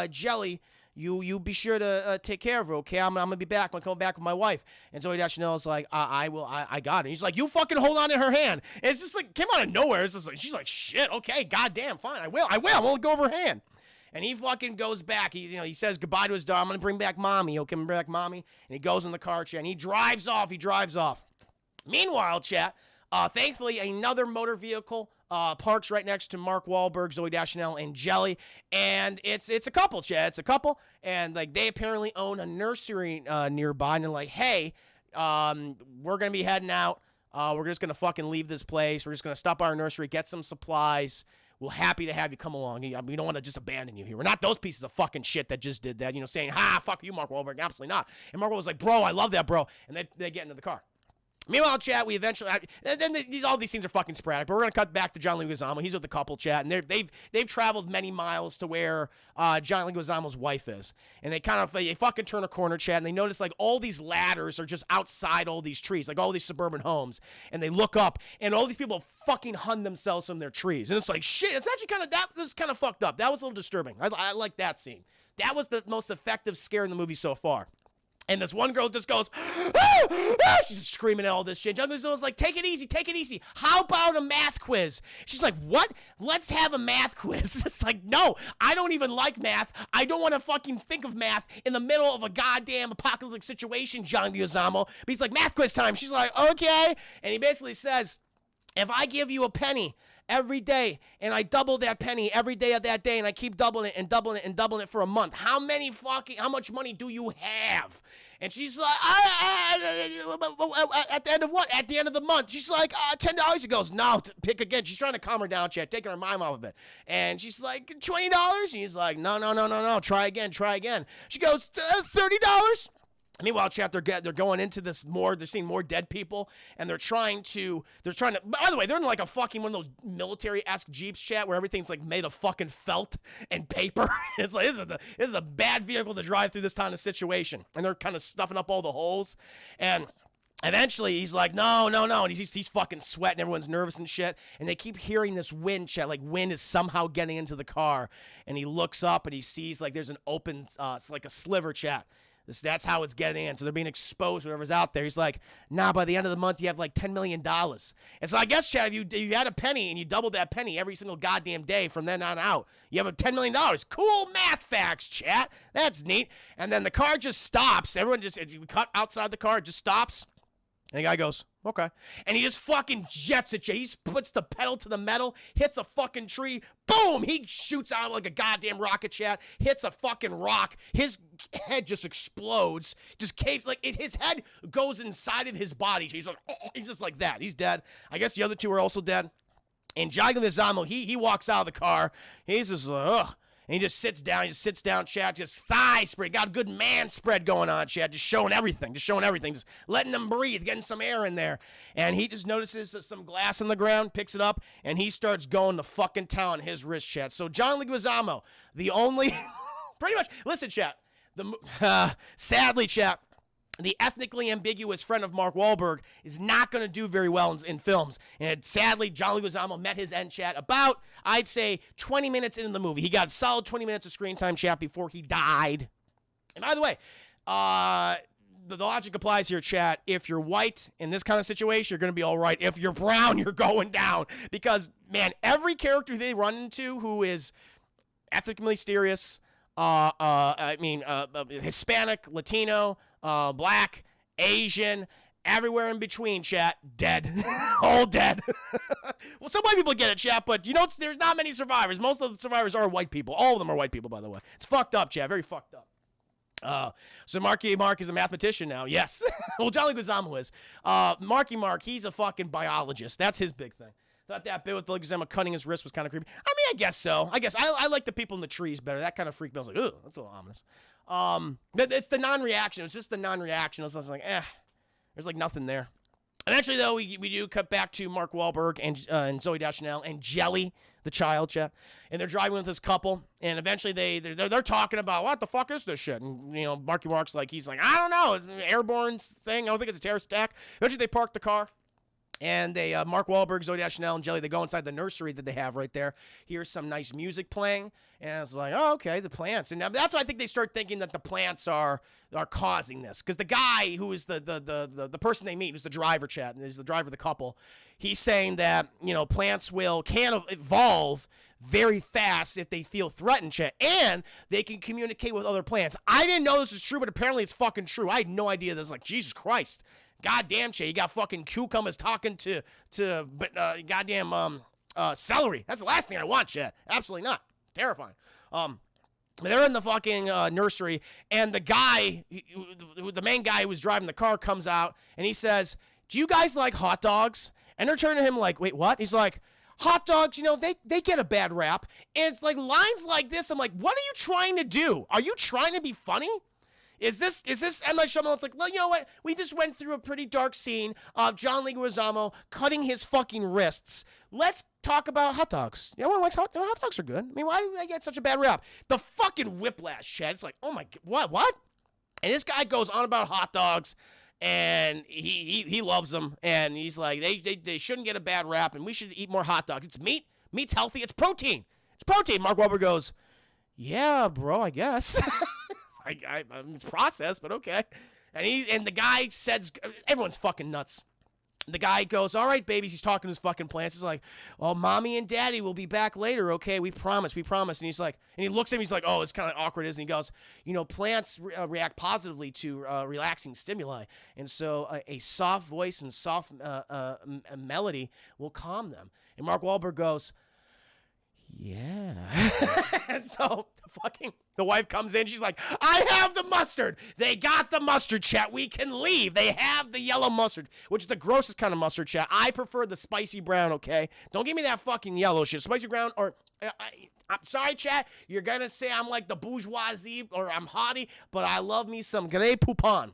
Jelly. You be sure to take care of her, okay? I'm gonna be back. I'm gonna come back with my wife. And Zooey Deschanel is like, I will. I got it. He's like, you fucking hold on to her hand. And it's just like came out of nowhere. It's just like she's like, shit, okay, goddamn, fine, I will. I'm gonna go over her hand. And he fucking goes back. He says goodbye to his daughter. I'm gonna bring back mommy. Okay, I'm gonna bring back mommy. And he goes in the car, chat. And he drives off. Meanwhile, chat. Thankfully, another motor vehicle parks right next to Mark Wahlberg, Zooey Deschanel, and Jelly, and it's a couple, Chad. It's a couple, and like they apparently own a nursery nearby, and they're like, hey, we're gonna be heading out. We're just gonna fucking leave this place. We're just gonna stop by our nursery, get some supplies. We're happy to have you come along. We don't want to just abandon you here. We're not those pieces of fucking shit that just did that, saying, fuck you, Mark Wahlberg. Absolutely not. And Mark Wahlberg's like, bro, I love that, bro. And they get into the car. Meanwhile, chat, we eventually, all these things are fucking sporadic, but we're going to cut back to John Leguizamo. He's with the couple, chat, and they've traveled many miles to where John Leguizamo's wife is. And they fucking turn a corner, chat, and they notice, like, all these ladders are just outside all these trees, like all these suburban homes. And they look up, and all these people fucking hung themselves from their trees. And it's like, shit, it's actually this is kind of fucked up. That was a little disturbing. I like that scene. That was the most effective scare in the movie so far. And this one girl just goes, she's screaming at all this shit. John Leguizamo's like, take it easy. How about a math quiz? She's like, what? Let's have a math quiz. It's like, no, I don't even like math. I don't want to fucking think of math in the middle of a goddamn apocalyptic situation, John Leguizamo. But he's like, math quiz time. She's like, okay. And he basically says, if I give you a penny every day, and I double that penny every day of that day, and I keep doubling it and doubling it and doubling it for a month, how much money do you have? And she's like, at the end of what? At the end of the month. She's like, $10. He goes, no, pick again. She's trying to calm her down, chat, taking her mind off of it. And she's like, $20? He's like, no, try again. She goes, $30? Meanwhile, chat, they're going into this they're seeing more dead people, and they're trying to, by the way, they're in like a fucking one of those military-esque Jeeps, chat, where everything's like made of fucking felt and paper. It's like, this is a bad vehicle to drive through this kind of situation. And they're kind of stuffing up all the holes. And eventually, he's like, no. And he's fucking sweating. Everyone's nervous and shit. And they keep hearing this wind, chat. Like, wind is somehow getting into the car. And he looks up and he sees, like, there's an open, it's like a sliver, chat. That's how it's getting in. So they're being exposed, whatever's out there. He's like, nah, by the end of the month, you have like $10 million. And so I guess, Chad, if you had a penny and you doubled that penny every single goddamn day from then on out, you have a $10 million. Cool math facts, chat. That's neat. And then the car just stops. Everyone just, if you cut outside the car, it just stops. And the guy goes, okay. And he just fucking jets it. He puts the pedal to the metal, hits a fucking tree. Boom! He shoots out like a goddamn rocket, chat. Hits a fucking rock. His head just explodes. Just caves. Like, his head goes inside of his body. He's just like that. He's dead. I guess the other two are also dead. And John Leguizamo, he walks out of the car. He's just like, ugh. And he just sits down, Chad, just thigh spread. Got a good man spread going on, Chad, just showing everything, just letting him breathe, getting some air in there. And he just notices some glass on the ground, picks it up, and he starts going to fucking town on his wrist, Chad. So John Leguizamo, the only, pretty much, listen, Chad, sadly, Chad, the ethnically ambiguous friend of Mark Wahlberg is not going to do very well in films. And sadly, John Leguizamo met his end, chat, about, I'd say, 20 minutes into the movie. He got a solid 20 minutes of screen time, chat, before he died. And by the way, the logic applies here, chat. If you're white in this kind of situation, you're going to be all right. If you're brown, you're going down. Because, man, every character they run into who is ethnically mysterious, Hispanic, Latino, black, Asian, everywhere in between, chat, dead. All dead. Well, some white people get it, chat, but you know, there's not many survivors. Most of the survivors are white people. All of them are white people, by the way. It's fucked up, chat. Very fucked up. So Marky Mark is a mathematician now. Yes. Well, John Leguizamo is. Marky Mark, he's a fucking biologist. That's his big thing. Thought that bit with Leguizamo cutting his wrist was kind of creepy. I mean, I guess so. I like the people in the trees better. That kind of freaked me. I was like, ooh, that's a little ominous. It's the non-reaction. It was just the non-reaction. I was like, there's like nothing there. Eventually, though, we do cut back to Mark Wahlberg and Zooey Deschanel and Jelly, the child, chat. And they're driving with this couple. And eventually, they're talking about, what the fuck is this shit? And, you know, Marky Mark's like, he's like, I don't know. It's an airborne thing. I don't think it's a terrorist attack. Eventually, they park the car. And they, Mark Wahlberg, Zooey Deschanel, and Jelly, they go inside the nursery that they have right there. Here's some nice music playing. And it's like, oh, okay, the plants. And that's why I think they start thinking that the plants are causing this. Because the guy who is the person they meet, who's the driver, chat, and is the driver of the couple, he's saying that, you know, plants can evolve very fast if they feel threatened, chat. And they can communicate with other plants. I didn't know this was true, but apparently it's fucking true. I had no idea this. Like, Jesus Christ. Goddamn, Che, you got fucking cucumbers talking to goddamn celery. That's the last thing I want, Chet. Absolutely not. Terrifying. They're in the fucking nursery, and the main guy who was driving the car comes out, and he says, do you guys like hot dogs? And they're turning to him like, wait, what? He's like, hot dogs, you know, they get a bad rap. And it's like lines like this. I'm like, what are you trying to do? Are you trying to be funny? Is this M. Night Shyamalan's like, well, you know what? We just went through a pretty dark scene of John Leguizamo cutting his fucking wrists. Let's talk about hot dogs. You know, everyone likes hot dogs are good. I mean, why do they get such a bad rap? The fucking whiplash, Chad. It's like, oh my God, what? And this guy goes on about hot dogs, and he loves them, and he's like, they shouldn't get a bad rap, and we should eat more hot dogs. It's meat. Meat's healthy. It's protein. It's protein. Mark Wahlberg goes, yeah, bro, I guess. It's processed, but okay. And the guy says, everyone's fucking nuts. The guy goes, all right, babies. He's talking to his fucking plants. He's like, well, mommy and daddy will be back later, okay? We promise. And he's like, and he looks at him. He's like, oh, it's kind of awkward, isn't he? He goes, you know, plants react positively to relaxing stimuli. And so a soft voice and soft melody will calm them. And Mark Wahlberg goes, yeah. And so the wife comes in. She's like, I have the mustard. They got the mustard, chat. We can leave. They have the yellow mustard, which is the grossest kind of mustard, chat. I prefer the spicy brown, okay? Don't give me that fucking yellow shit. Spicy brown or... I'm sorry, chat. You're going to say I'm like the bourgeoisie or I'm haughty, but I love me some Grey Poupon.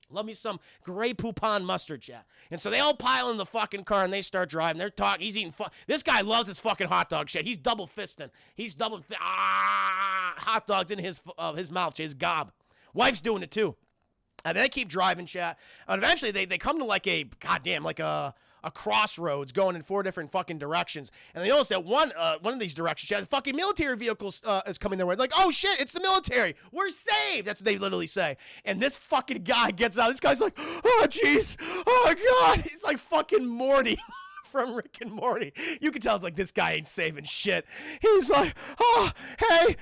Love me some Grey Poupon mustard, chat. And so they all pile in the fucking car and they start driving. They're talking. He's eating. This guy loves his fucking hot dog, shit. He's double fisting. He's hot dogs in his mouth, his gob. Wife's doing it too. And they keep driving, chat. And eventually they come to like a goddamn like a a crossroads going in 4 different fucking directions. And they notice that one of these directions, a fucking military vehicle is coming their way. Like, oh shit, it's the military. We're saved. That's what they literally say. And this fucking guy gets out. This guy's like, oh jeez, oh god. He's like fucking Morty. From Rick and Morty. You can tell it's like, this guy ain't saving shit. He's like, oh, hey,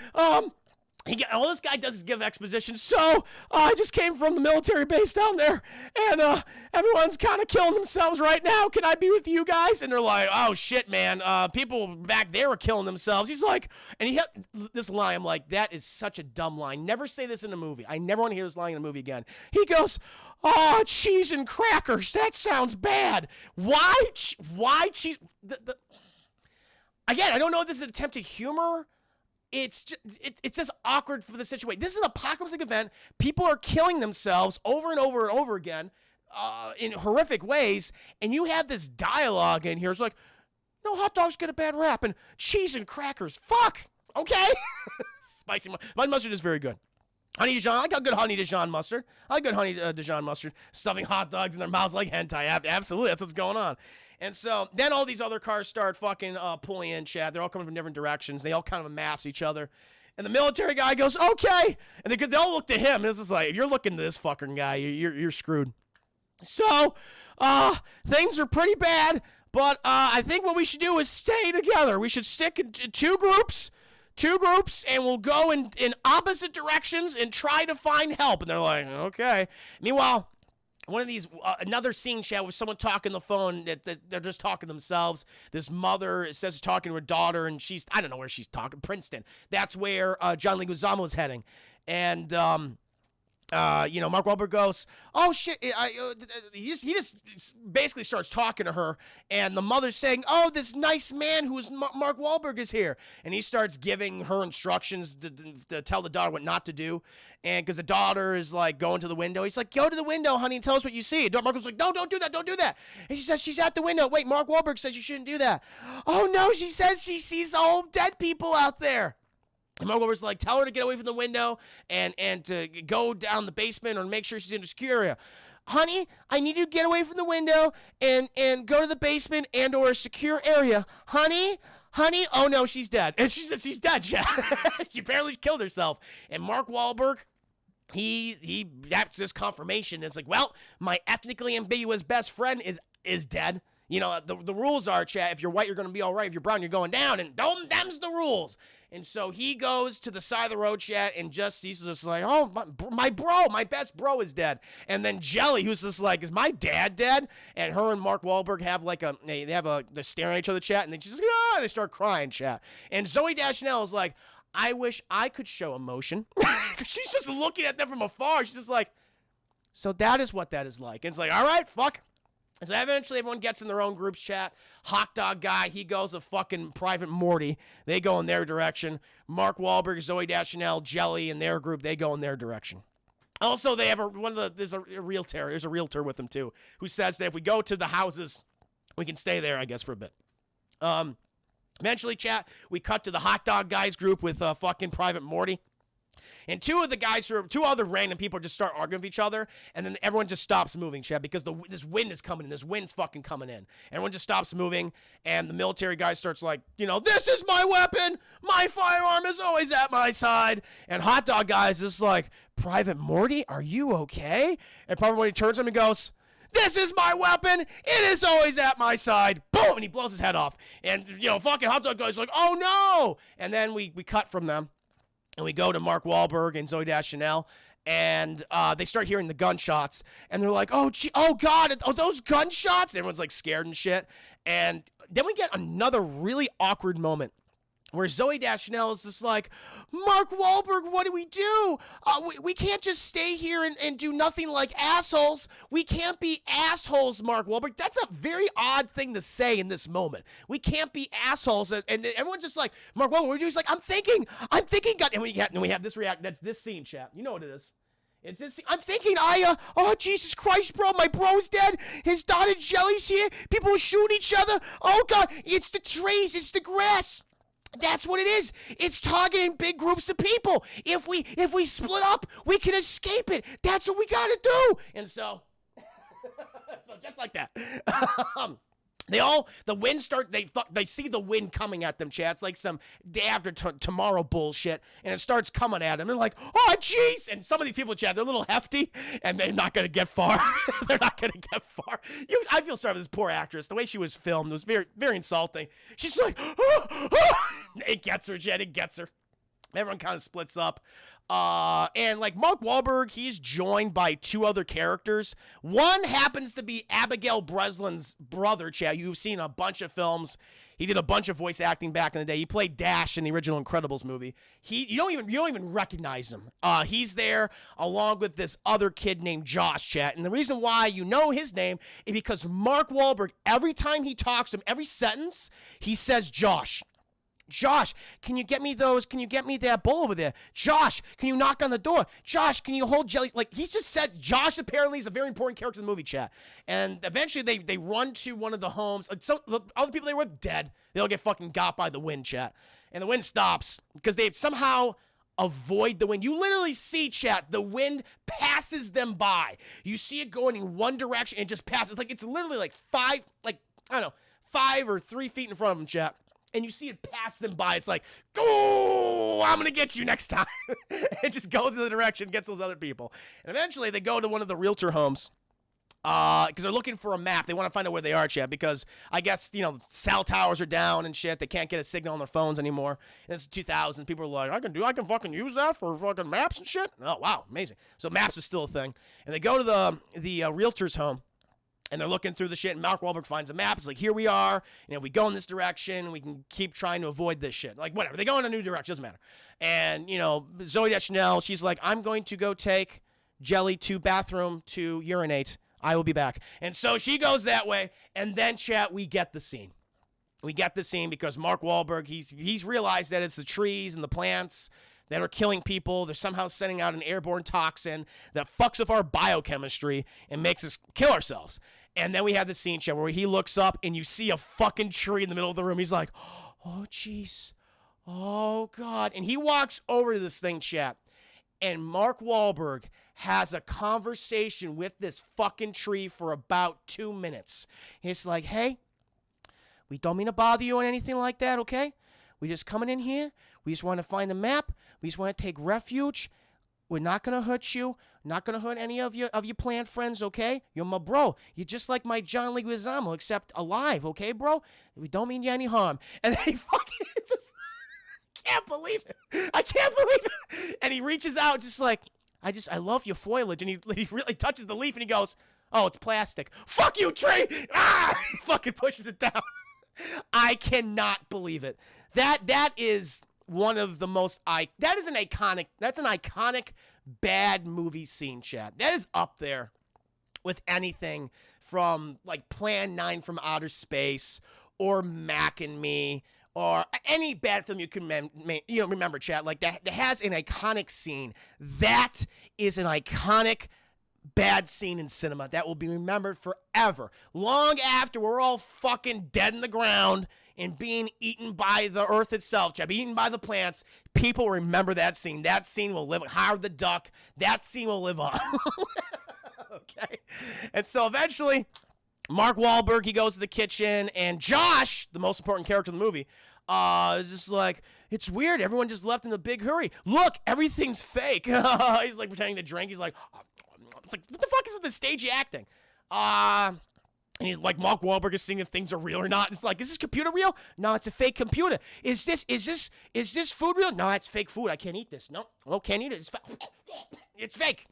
all this guy does is give exposition. So, I just came from the military base down there, and everyone's kind of killing themselves right now. Can I be with you guys? And they're like, oh shit, man. People back there are killing themselves. He's like, and he had this line. I'm like, that is such a dumb line. Never say this in a movie. I never want to hear this line in a movie again. He goes, oh, cheese and crackers. That sounds bad. Why cheese? Again, I don't know if this is an attempt at humor. It's just awkward for the situation. This is an apocalyptic event. People are killing themselves over and over and over again in horrific ways. And you have this dialogue in here. It's like, no, hot dogs get a bad rap and cheese and crackers. Fuck. Okay. Spicy. My mustard is very good. Honey Dijon, I like a good honey Dijon mustard. I like good honey Dijon mustard. Stuffing hot dogs in their mouths like hentai. Absolutely, that's what's going on. And so then all these other cars start fucking pulling in, Chad. They're all coming from different directions. They all kind of amass each other. And the military guy goes, okay. And they all look to him. This is like, if you're looking to this fucking guy, you're screwed. So things are pretty bad. But I think what we should do is stay together. We should stick in two groups, and we'll go in opposite directions and try to find help. And they're like, okay. Meanwhile, one of these, another scene, Chad, with someone talking the phone, that they're just talking themselves. This mother, it says, talking to her daughter, and I don't know where she's talking, Princeton. That's where John Leguizamo is heading. And, Mark Wahlberg goes, oh shit, he just basically starts talking to her, and the mother's saying, oh, this nice man who's Mark Wahlberg is here, and he starts giving her instructions to tell the daughter what not to do, and because the daughter is like going to the window, he's like, go to the window, honey, and tell us what you see. Mark was like, no, don't do that, and she says, she's at the window. Wait, Mark Wahlberg says you shouldn't do that. Oh no, she says she sees all dead people out there. And Mark Wahlberg's like, tell her to get away from the window and to go down the basement or make sure she's in a secure area. Honey, I need you to get away from the window and go to the basement and or a secure area. Honey, oh no, she's dead. And she says she's dead, Chad. She apparently killed herself. And Mark Wahlberg, that's just confirmation. It's like, well, my ethnically ambiguous best friend is dead. You know, the rules are, Chad, if you're white, you're going to be all right. If you're brown, you're going down. And them's the rules. And so he goes to the side of the road, Chad, and he's just like, oh, my best bro is dead. And then Jelly, who's just like, is my dad dead? And her and Mark Wahlberg have like they're staring at each other, Chad, and they start crying, Chad. And Zooey Deschanel is like, I wish I could show emotion. She's just looking at them from afar. She's just like, so that is what that is like. And it's like, all right, fuck. And so eventually everyone gets in their own groups chat. Hot dog guy, he goes to fucking Private Morty. They go in their direction. Mark Wahlberg, Zooey Deschanel, Jelly, and their group, they go in their direction. Also, they have there's a realtor. There's a realtor with them too, who says that if we go to the houses, we can stay there, I guess, for a bit. Eventually, chat, we cut to the hot dog guys group with fucking Private Morty. And two other random people just start arguing with each other, and then everyone just stops moving, Chad, because this wind is coming in. This wind's fucking coming in. Everyone just stops moving, and the military guy starts like, this is my weapon. My firearm is always at my side. And hot dog guy is just like, Private Morty, are you okay? And Private Morty turns to him and goes, this is my weapon. It is always at my side. Boom, and he blows his head off. And, fucking hot dog guy's like, oh no. And then we cut from them. And we go to Mark Wahlberg and Zooey Deschanel, and they start hearing the gunshots, and they're like, oh God, are those gunshots? And everyone's like scared and shit. And then we get another really awkward moment where Zooey Deschanel is just like, Mark Wahlberg, what do? We can't just stay here and do nothing like assholes. We can't be assholes, Mark Wahlberg. That's a very odd thing to say in this moment. We can't be assholes. And everyone's just like, Mark Wahlberg, what do you do? He's like, I'm thinking, God. And we have this react. That's this scene, chat. You know what it is. It's this scene. I'm thinking, oh, Jesus Christ, bro. My bro's dead. His daughter Jelly's here. People shoot each other. Oh, God. It's the trees. It's the grass. That's what it is. It's targeting big groups of people. If we split up, we can escape it. That's what we gotta do. And so just like that. The wind they see the wind coming at them, chat. It's like some day after tomorrow bullshit, and it starts coming at them. They're like, oh, jeez. And some of these people, chat, they're a little hefty, and they're not going to get far. They're not going to get far. I feel sorry for this poor actress. The way she was filmed was very, very insulting. She's like, it gets her, chat. It gets her. Everyone kind of splits up. And like Mark Wahlberg, he's joined by two other characters. One happens to be Abigail Breslin's brother, Chad. You've seen a bunch of films. He did a bunch of voice acting back in the day. He played Dash in the original Incredibles movie. You don't even recognize him. He's there along with this other kid named Josh, Chad. And the reason why you know his name is because Mark Wahlberg, every time he talks to him, every sentence, he says Josh. Josh, can you get me that bowl over there? Josh, can you knock on the door? Josh, can you hold jellies? Like, he's just said, Josh apparently is a very important character in the movie, chat. And eventually they run to one of the homes. So the other people they were dead. They'll get fucking got by the wind, chat. And the wind stops because they somehow avoid the wind. You literally see, chat, the wind passes them by. You see it going in one direction and just passes. It's literally like 5 or 3 feet in front of them, chat. And you see it pass them by. It's like, oh, I'm going to get you next time. It just goes in the direction, gets those other people. And eventually they go to one of the realtor homes because they're looking for a map. They want to find out where they are, Chad, because I guess, cell towers are down and shit. They can't get a signal on their phones anymore. And it's 2000. People are like, I can fucking use that for fucking maps and shit. Oh, wow, amazing. So maps is still a thing. And they go to the realtor's home. And they're looking through the shit, and Mark Wahlberg finds a map. It's like, here we are. And if we go in this direction, we can keep trying to avoid this shit. Like, whatever. They go in a new direction. Doesn't matter. And, Zooey Deschanel, she's like, I'm going to go take Jelly to bathroom to urinate. I will be back. And so she goes that way. And then, chat, we get the scene. We get the scene because Mark Wahlberg, he's realized that it's the trees and the plants that are killing people. They're somehow sending out an airborne toxin that fucks up our biochemistry and makes us kill ourselves. And then we have the scene, chat, where he looks up and you see a fucking tree in the middle of the room. He's like, oh, jeez. Oh, God. And he walks over to this thing, chat, and Mark Wahlberg has a conversation with this fucking tree for about 2 minutes. He's like, hey, we don't mean to bother you or anything like that, okay? We just coming in here. We just want to find the map. We just want to take refuge. We're not going to hurt you. Not going to hurt any of your plant friends, okay? You're my bro. You're just like my John Leguizamo, except alive, okay, bro? We don't mean you any harm. And then he fucking just... can't believe it. I can't believe it. And he reaches out just like, I love your foliage. And he really touches the leaf and he goes, oh, it's plastic. Fuck you, tree! Ah! He fucking pushes it down. I cannot believe it. That is one of the most that's an iconic bad movie scene, chat. That is up there with anything from like Plan 9 from Outer Space or Mac and Me or any bad film you can remember, chat. Like that has an iconic scene. That is an iconic bad scene in cinema that will be remembered forever. Long after we're all fucking dead in the ground and being eaten by the earth itself, eaten by the plants, people remember that scene. That scene will live. Howard the Duck, that scene will live on. Okay? And so eventually, Mark Wahlberg, he goes to the kitchen, and Josh, the most important character in the movie, is just like, it's weird. Everyone just left in a big hurry. Look, everything's fake. He's like pretending to drink. He's like, it's like, what the fuck is with this stagey acting? And he's like, Mark Wahlberg is seeing if things are real or not. And it's like, is this computer real? No, it's a fake computer. Is this food real? No, it's fake food. I can't eat this. No, can't eat it. It's fake.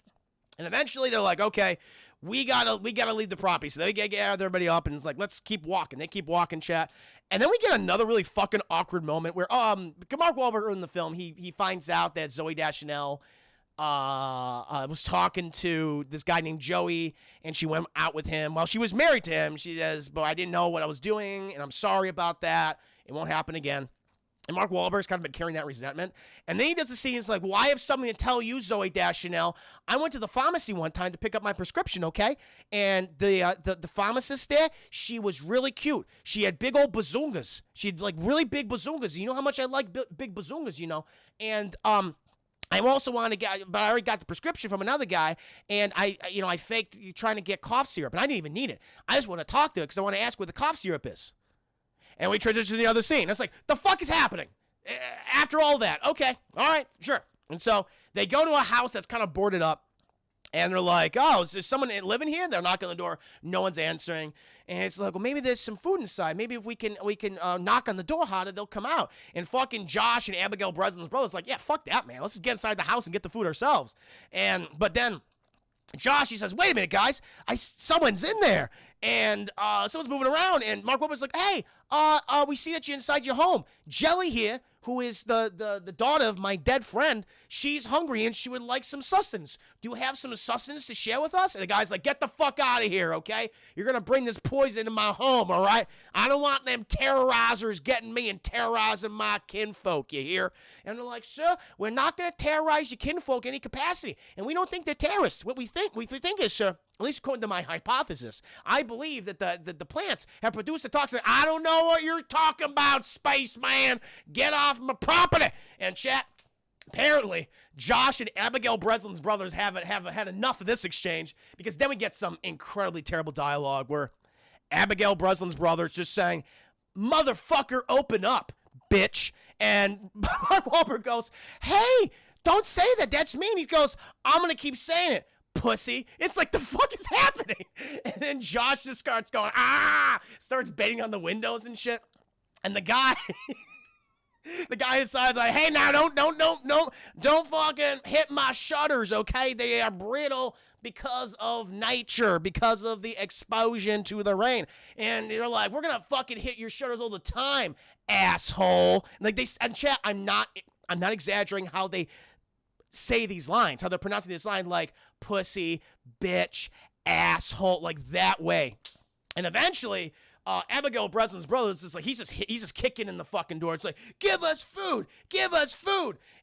And eventually they're like, okay, we gotta leave the property. So they gather everybody up and it's like, let's keep walking. They keep walking, chat. And then we get another really fucking awkward moment where Mark Wahlberg in the film, he finds out that Zooey Deschanel was talking to this guy named Joey, and she went out with him while she was married to him. She says, but I didn't know what I was doing, and I'm sorry about that. It won't happen again. And Mark Wahlberg's kind of been carrying that resentment. And then he does the scene. He's like, well, I have something to tell you, Zooey Deschanel. I went to the pharmacy one time to pick up my prescription, okay? And the pharmacist there, she was really cute. She had big old bazungas. She had, like, really big bazungas. You know how much I like big bazungas, you know? And I also want to get, but I already got the prescription from another guy, and I faked trying to get cough syrup, and I didn't even need it. I just want to talk to it because I want to ask where the cough syrup is. And we transition to the other scene. It's like, the fuck is happening? After all that, okay, all right, sure. And so they go to a house that's kind of boarded up. And they're like, oh, is there someone living here? They're knocking on the door. No one's answering. And it's like, well, maybe there's some food inside. Maybe if we can knock on the door harder, they'll come out. And fucking Josh and Abigail Breslin's brother's like, yeah, fuck that, man. Let's just get inside the house and get the food ourselves. But then Josh, he says, wait a minute, guys. Someone's in there. And someone's moving around. And Mark Wahlberg's like, hey, we see that you're inside your home. Jelly here, who is the daughter of my dead friend, she's hungry and she would like some sustenance. Do you have some sustenance to share with us? And the guy's like, get the fuck out of here, okay? You're going to bring this poison to my home, all right? I don't want them terrorizers getting me and terrorizing my kinfolk, you hear? And they're like, sir, we're not going to terrorize your kinfolk in any capacity. And we don't think they're terrorists. What we think is, sir, at least according to my hypothesis, I believe that the plants have produced a toxin. I don't know what you're talking about, spaceman. Get off my property. And chat, apparently, Josh and Abigail Breslin's brothers have had enough of this exchange, because then we get some incredibly terrible dialogue where Abigail Breslin's brother's just saying, motherfucker, open up, bitch. And Mark Wahlberg goes, hey, don't say that. That's mean. He goes, I'm going to keep saying it. Pussy. It's like, the fuck is happening? And then Josh just starts going, starts banging on the windows and shit. And the guy, the guy inside's like, hey, now don't fucking hit my shutters, okay? They are brittle because of nature, because of the exposure to the rain. And they're like, we're gonna fucking hit your shutters all the time, asshole. And chat, I'm not exaggerating how they say these lines, how they're pronouncing this line, like pussy, bitch, asshole, like that way. And eventually, Abigail Breslin's brother is just like, he's just kicking in the fucking door. It's like, give us food.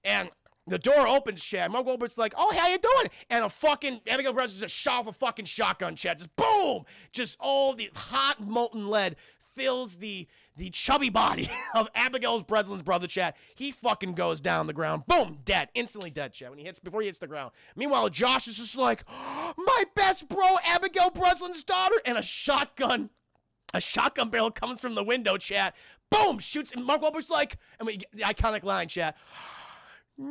And the door opens, Chad. Mark Wahlberg's like, oh, how you doing? And a fucking Abigail Breslin's just shot off a fucking shotgun, Chad. Just boom! Just all the hot molten lead fills the chubby body of Abigail Breslin's brother, Chad. He fucking goes down the ground. Boom, dead. Instantly dead, Chad, before he hits the ground. Meanwhile, Josh is just like, my best bro, Abigail Breslin's daughter, and a shotgun barrel comes from the window, Chad. Boom, shoots, and Mark Wahlberg's like, the iconic line, Chad. No,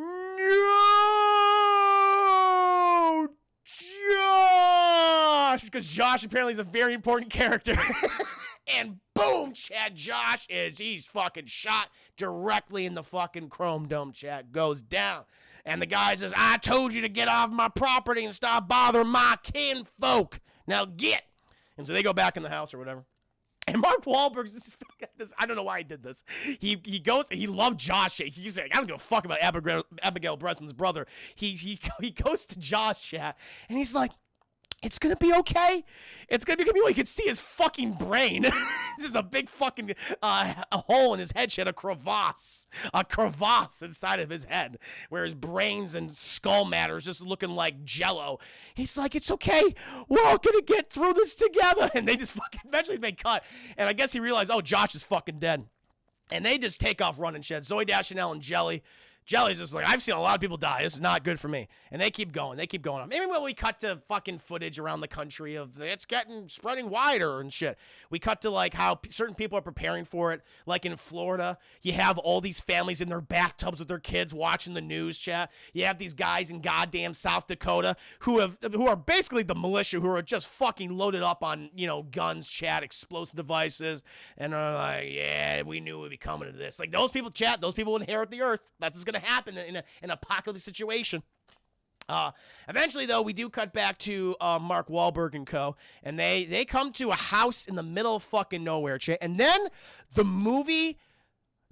Josh! Because Josh apparently is a very important character. And boom, Chad, he's fucking shot directly in the fucking chrome dome, Chad. Goes down. And the guy says, I told you to get off my property and stop bothering my kinfolk. Now get. And so they go back in the house or whatever. And Mark Wahlberg, I don't know why he did this. He goes, he loved Josh. He's like, I don't give a fuck about Abigail Breslin's brother. He goes to Josh, Chad, and he's like, it's gonna be okay. It's gonna be okay. You can see his fucking brain. This is a big fucking a hole in his head. She had a crevasse inside of his head, where his brains and skull matter is just looking like jello. He's like, it's okay. We're all gonna get through this together. And they just fucking, eventually they cut. And I guess he realized, oh, Josh is fucking dead. And they just take off running, Shed. Zooey Deschanel and Jelly's just like, I've seen a lot of people die. This is not good for me. And they keep going. Maybe when we cut to fucking footage around the country of it's spreading wider and shit. We cut to like how certain people are preparing for it. Like in Florida, you have all these families in their bathtubs with their kids watching the news, chat. You have these guys in goddamn South Dakota who are basically the militia, who are just fucking loaded up on, guns, chat, explosive devices. And they're like, yeah, we knew we'd be coming to this. Like those people, chat, those people inherit the earth. That's what's going to happen in an apocalyptic situation. Eventually, though, we do cut back to Mark Wahlberg and co. And they come to a house in the middle of fucking nowhere, chat. And then the movie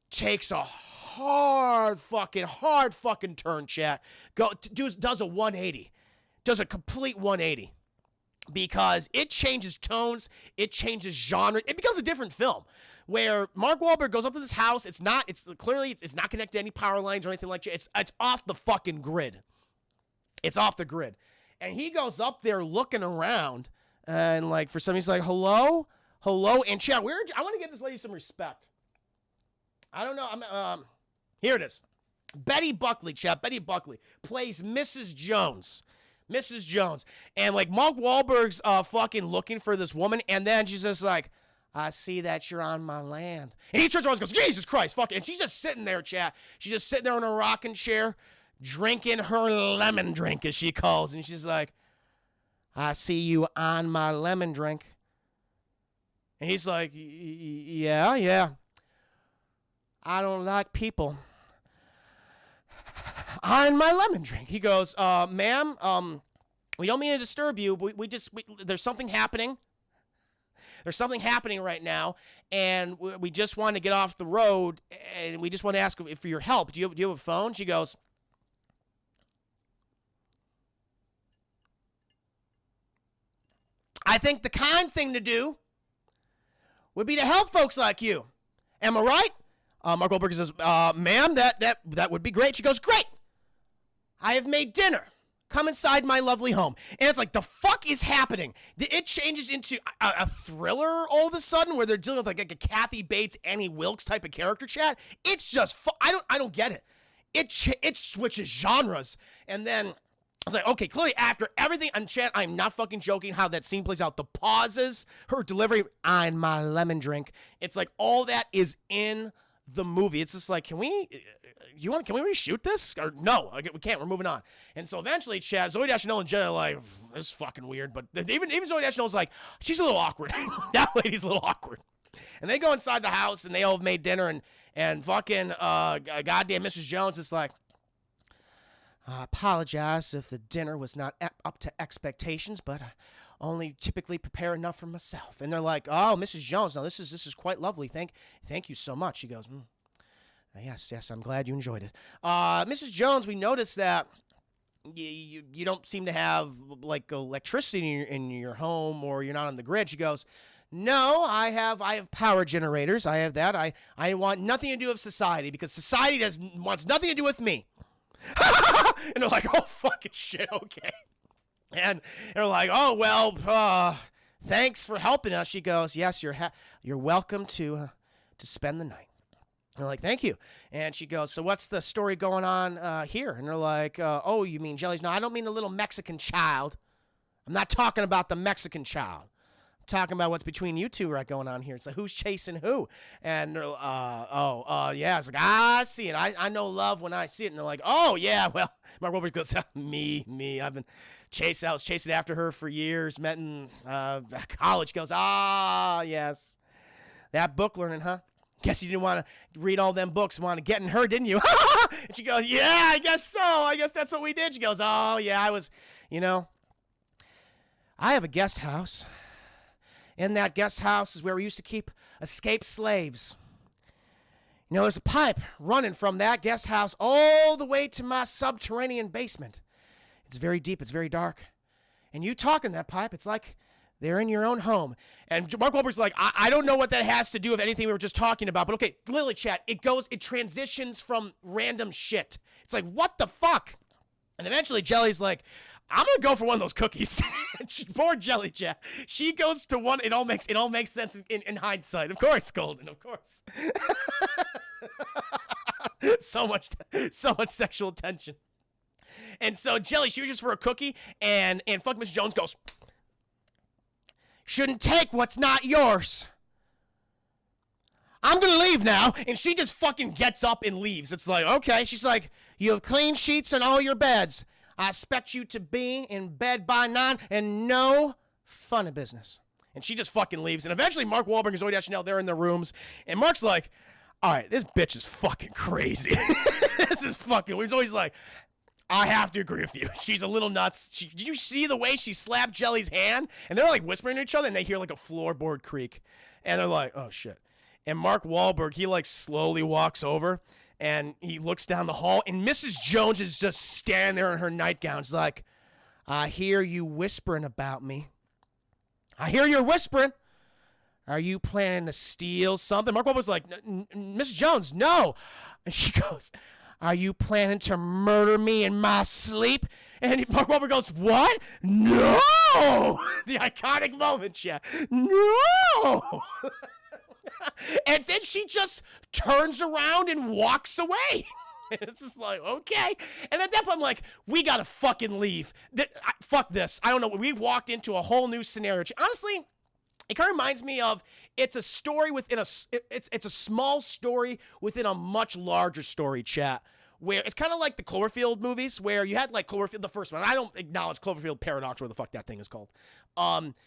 takes a hard fucking turn, chat. Does a 180. Does a complete 180. Because it changes tones, it changes genre, it becomes a different film. Where Mark Wahlberg goes up to this house, it's not connected to any power lines or anything like that. It's off the fucking grid. It's off the grid. And he goes up there looking around, and like for some, he's like, hello? And chat, I want to give this lady some respect. I don't know. Here it is. Betty Buckley, chap. Betty Buckley plays Mrs. Jones. Mrs. Jones. And like Mark Wahlberg's fucking looking for this woman, and then she's just like, I see that you're on my land. And he turns around and goes, Jesus Christ, fuck it. And she's just sitting there, chat. She's just sitting there in a rocking chair, drinking her lemon drink, as she calls. And she's like, I see you on my lemon drink. And he's like, yeah. I don't like people on my lemon drink. He goes, ma'am, we don't mean to disturb you. There's something happening. There's something happening right now, and we just want to get off the road, and we just want to ask for your help. Do you have a phone? She goes, I think the kind thing to do would be to help folks like you. Am I right? Mark Wahlberg says, ma'am, that would be great. She goes, great. I have made dinner. Come inside my lovely home. And it's like, the fuck is happening? It changes into a thriller all of a sudden where they're dealing with like a Kathy Bates, Annie Wilkes type of character, chat. It's just, I don't get it. It switches genres. And then I was like, okay, clearly after everything, and chat, I'm not fucking joking how that scene plays out. The pauses, her delivery on my lemon drink. It's like all that is in the movie. It's just like, can we reshoot this? Or no, we can't. We're moving on. And so eventually, Chad, Zooey Deschanel and Jen are like, this is fucking weird. But even Zooey Deschanel's like, she's a little awkward. That lady's a little awkward. And they go inside the house and they all have made dinner and fucking goddamn Mrs. Jones is like, I apologize if the dinner was not up to expectations, but I only typically prepare enough for myself. And they're like, oh, Mrs. Jones, now this is quite lovely. Thank you so much. She goes, Yes, I'm glad you enjoyed it. Mrs. Jones, we noticed that you don't seem to have like electricity in your home, or you're not on the grid. She goes, no, I have power generators. I have that. I want nothing to do with society because society wants nothing to do with me. And they're like, oh, fucking shit, okay. And they're like, oh, well, thanks for helping us. She goes, yes, you're welcome to spend the night. They're like, thank you. And she goes, so what's the story going on here? And they're like, oh, you mean Jellies? No, I don't mean the little Mexican child. I'm not talking about the Mexican child. I'm talking about what's between you two right going on here. It's like, who's chasing who? And they're, yeah. It's like, I see it. I know love when I see it. And they're like, oh, yeah, well, Mark Wahlberg goes, me. I was chasing after her for years, met in college. He goes, yes. That book learning, huh? Guess you didn't want to read all them books, want to get in her, didn't you? And she goes, yeah, I guess so. I guess that's what we did. She goes, oh, yeah, I have a guest house. In that guest house is where we used to keep escaped slaves. There's a pipe running from that guest house all the way to my subterranean basement. It's very deep. It's very dark. And you talk in that pipe, it's like they're in your own home. And Mark Wahlberg's like, I don't know what that has to do with anything we were just talking about. But okay, literally, chat, it transitions from random shit. It's like, what the fuck? And eventually Jelly's like, I'm going to go for one of those cookies. Poor Jelly, chat. She goes to one. It all makes sense in hindsight. Of course, Golden, of course. so much sexual tension. And so Jelly, she reaches for a cookie, and fuck Miss Jones goes, shouldn't take what's not yours. I'm gonna leave now. And she just fucking gets up and leaves. It's like, okay. She's like, you have clean sheets in all your beds. I expect you to be in bed by 9 and no funny business. And she just fucking leaves. And eventually Mark Wahlberg and Zooey Deschanel, they're in their rooms. And Mark's like, all right, this bitch is fucking crazy. This is fucking weird. Zoe's like, I have to agree with you. She's a little nuts. Did you see the way she slapped Jelly's hand? And they're like whispering to each other, and they hear like a floorboard creak. And they're like, oh, shit. And Mark Wahlberg, he like slowly walks over, and he looks down the hall, and Mrs. Jones is just standing there in her nightgown. She's like, I hear you whispering about me. I hear you're whispering. Are you planning to steal something? Mark Wahlberg's like, Mrs. Jones, no. And she goes, are you planning to murder me in my sleep? And Mark Wahlberg goes, what? No! The iconic moment, yeah. No! And then she just turns around and walks away. It's just like, okay. And at that point, I'm like, we gotta fucking leave. Fuck this. I don't know. We've walked into a whole new scenario. Honestly, it kind of reminds me of it's a story within it's a small story within a much larger story, chat. Where it's kind of like the Cloverfield movies, where you had like Cloverfield, the first one. I don't acknowledge Cloverfield Paradox, where the fuck that thing is called.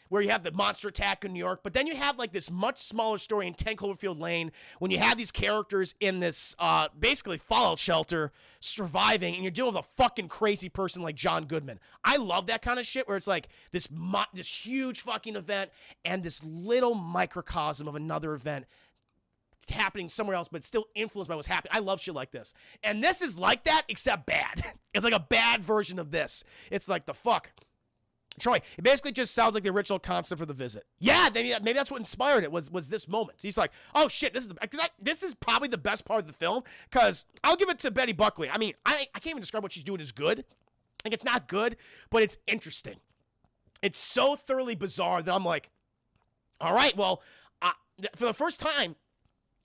Where you have the monster attack in New York, but then you have like this much smaller story in 10 Cloverfield Lane when you have these characters in this basically fallout shelter surviving, and you're dealing with a fucking crazy person like John Goodman. I love that kind of shit where it's like this huge fucking event and this little microcosm of another event happening somewhere else, but still influenced by what's happening. I love shit like this. And this is like that, except bad. It's like a bad version of this. It's like the fuck. Troy, it basically just sounds like the original concept for The Visit. Yeah, maybe that's what inspired it, was this moment. He's like, oh shit, this is probably the best part of the film, because I'll give it to Betty Buckley. I mean, I can't even describe what she's doing as good. Like, it's not good, but it's interesting. It's so thoroughly bizarre that I'm like, all right, well, for the first time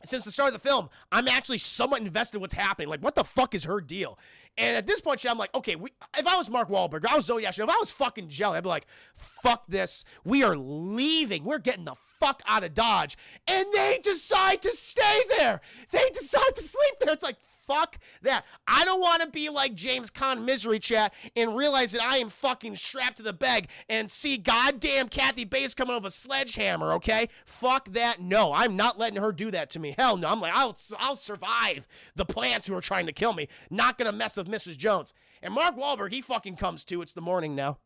since the start of the film, I'm actually somewhat invested in what's happening. Like, what the fuck is her deal? And at this point, I'm like, okay, if I was Mark Wahlberg, I was Zoe Deschanel, if I was fucking Jelly, I'd be like, fuck this. We are leaving. We're getting the fuck out of Dodge. And they decide to stay there. They decide to sleep there. It's like, fuck that. I don't want to be like James Caan Misery, chat, and realize that I am fucking strapped to the bed and see goddamn Kathy Bates coming over a sledgehammer, okay? Fuck that. No, I'm not letting her do that to me. Hell no. I'm like, I'll survive the plants who are trying to kill me. Not gonna mess with Mrs. Jones. And Mark Wahlberg, he fucking comes to. It's the morning now.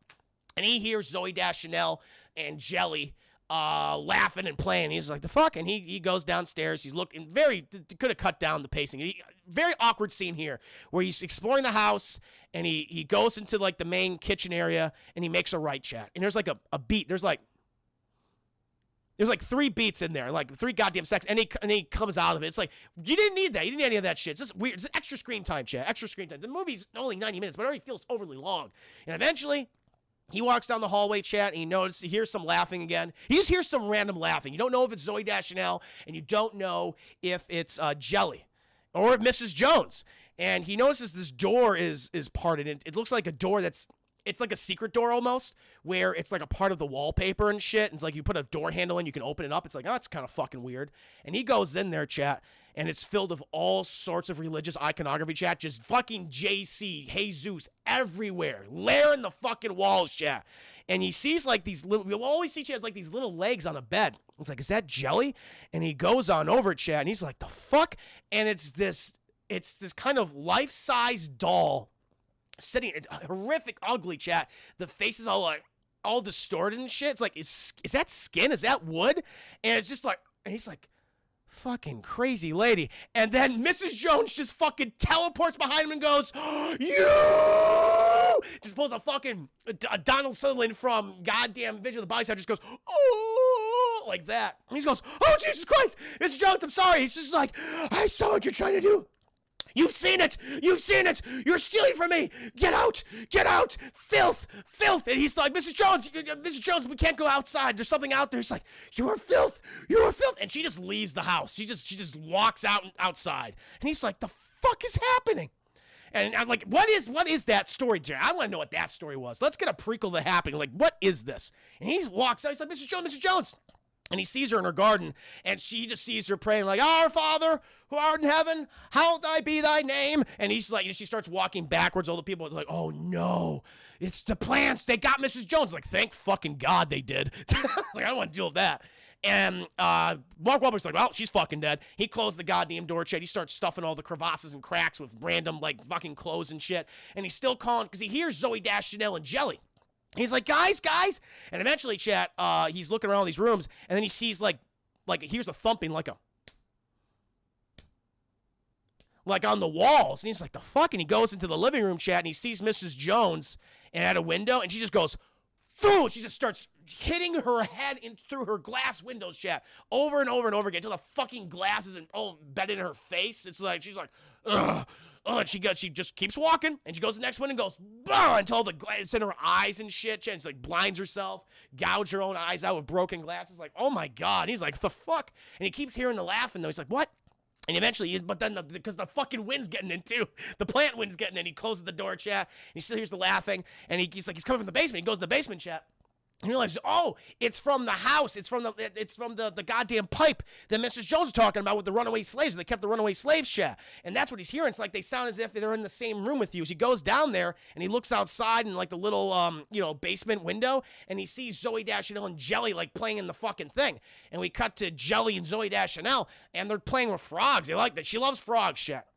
And he hears Zoe Deschanel and Jelly laughing and playing. He's like, the fuck? And he goes downstairs. He's looking could have cut down the pacing. Very awkward scene here where he's exploring the house and he goes into like the main kitchen area and he makes a right, chat. And there's like a beat. There's like 3 beats in there, like 3 goddamn seconds, and he comes out of it. It's like, you didn't need that. You didn't need any of that shit. It's just weird. It's extra screen time, chat. Extra screen time. The movie's only 90 minutes, but it already feels overly long. And eventually, he walks down the hallway, chat, and he hears some laughing again. He just hears some random laughing. You don't know if it's Zoe Deschanel, and you don't know if it's Jelly or if Mrs. Jones. And he notices this door is parted. It looks like a door it's like a secret door almost, where it's like a part of the wallpaper and shit. And it's like you put a door handle in, you can open it up. It's like, oh, that's kind of fucking weird. And he goes in there, chat, and it's filled with all sorts of religious iconography, chat. Just fucking JC, Jesus, everywhere. Layering the fucking walls, chat. And he sees like these little, we'll always see chat like these little legs on a bed. It's like, is that Jelly? And he goes on over it, chat, and he's like, the fuck? And it's this kind of life-size doll sitting, horrific, ugly, chat. The face is all distorted and shit. It's like, is that skin? Is that wood? And it's just like, and he's like, fucking crazy lady. And then Mrs. Jones just fucking teleports behind him and goes, you! Just pulls a fucking Donald Sutherland from goddamn Vision of the Body Snatcher, just goes, oh, like that. And he goes, oh, Jesus Christ, Mrs. Jones, I'm sorry. He's just like, I saw what you're trying to do. You've seen it! You've seen it! You're stealing from me! Get out! Get out! Filth! Filth! And he's like, Mrs. Jones, we can't go outside. There's something out there. He's like, you are filth! You are filth! And she just leaves the house. She just walks outside. And he's like, the fuck is happening? And I'm like, what is that story, Jerry? I want to know what that story was. Let's get a prequel to happening. Like, what is this? And he walks out. He's like, Mrs. Jones. And he sees her in her garden, and she just sees her praying like, Our Father, who art in heaven, hallowed be thy name. And he's like, she starts walking backwards. All the people are like, oh no, it's the plants. They got Mrs. Jones. Like, thank fucking God they did. Like, I don't want to deal with that. And Mark Wahlberg's like, well, she's fucking dead. He closed the goddamn door, chat. He starts stuffing all the crevasses and cracks with random, like, fucking clothes and shit. And he's still calling, because he hears Zoe Deschanel and Jelly. He's like, guys. And eventually, chat, he's looking around all these rooms, and then he sees, like he hears a thumping, like on the walls. And he's like, the fuck? And he goes into the living room, chat, and he sees Mrs. Jones and at a window, and she just goes, Foo! She just starts hitting her head through her glass windows, chat, over and over and over again, until the fucking glass is all embedded in her face. It's like, she's like, ugh. Oh, and she just keeps walking, and she goes to the next one and goes, bah, until the glass, it's in her eyes and shit. And it's like blinds herself, gouge her own eyes out with broken glasses. Like, oh my God. And he's like, the fuck? And he keeps hearing the laughing, though. He's like, what? And eventually, but then because the fucking wind's getting in too, the plant wind's getting in. He closes the door, chat. And he still hears the laughing, and he's like, he's coming from the basement. He goes in the basement, chat. And he realizes, oh, it's from the house. It's from the goddamn pipe that Mrs. Jones was talking about with the runaway slaves. They kept the runaway slaves, chat. And that's what he's hearing. It's like they sound as if they're in the same room with you. So he goes down there and he looks outside in like the little basement window, and he sees Zooey Deschanel and Jelly like playing in the fucking thing. And we cut to Jelly and Zooey Deschanel, and they're playing with frogs. They like that. She loves frogs, chat.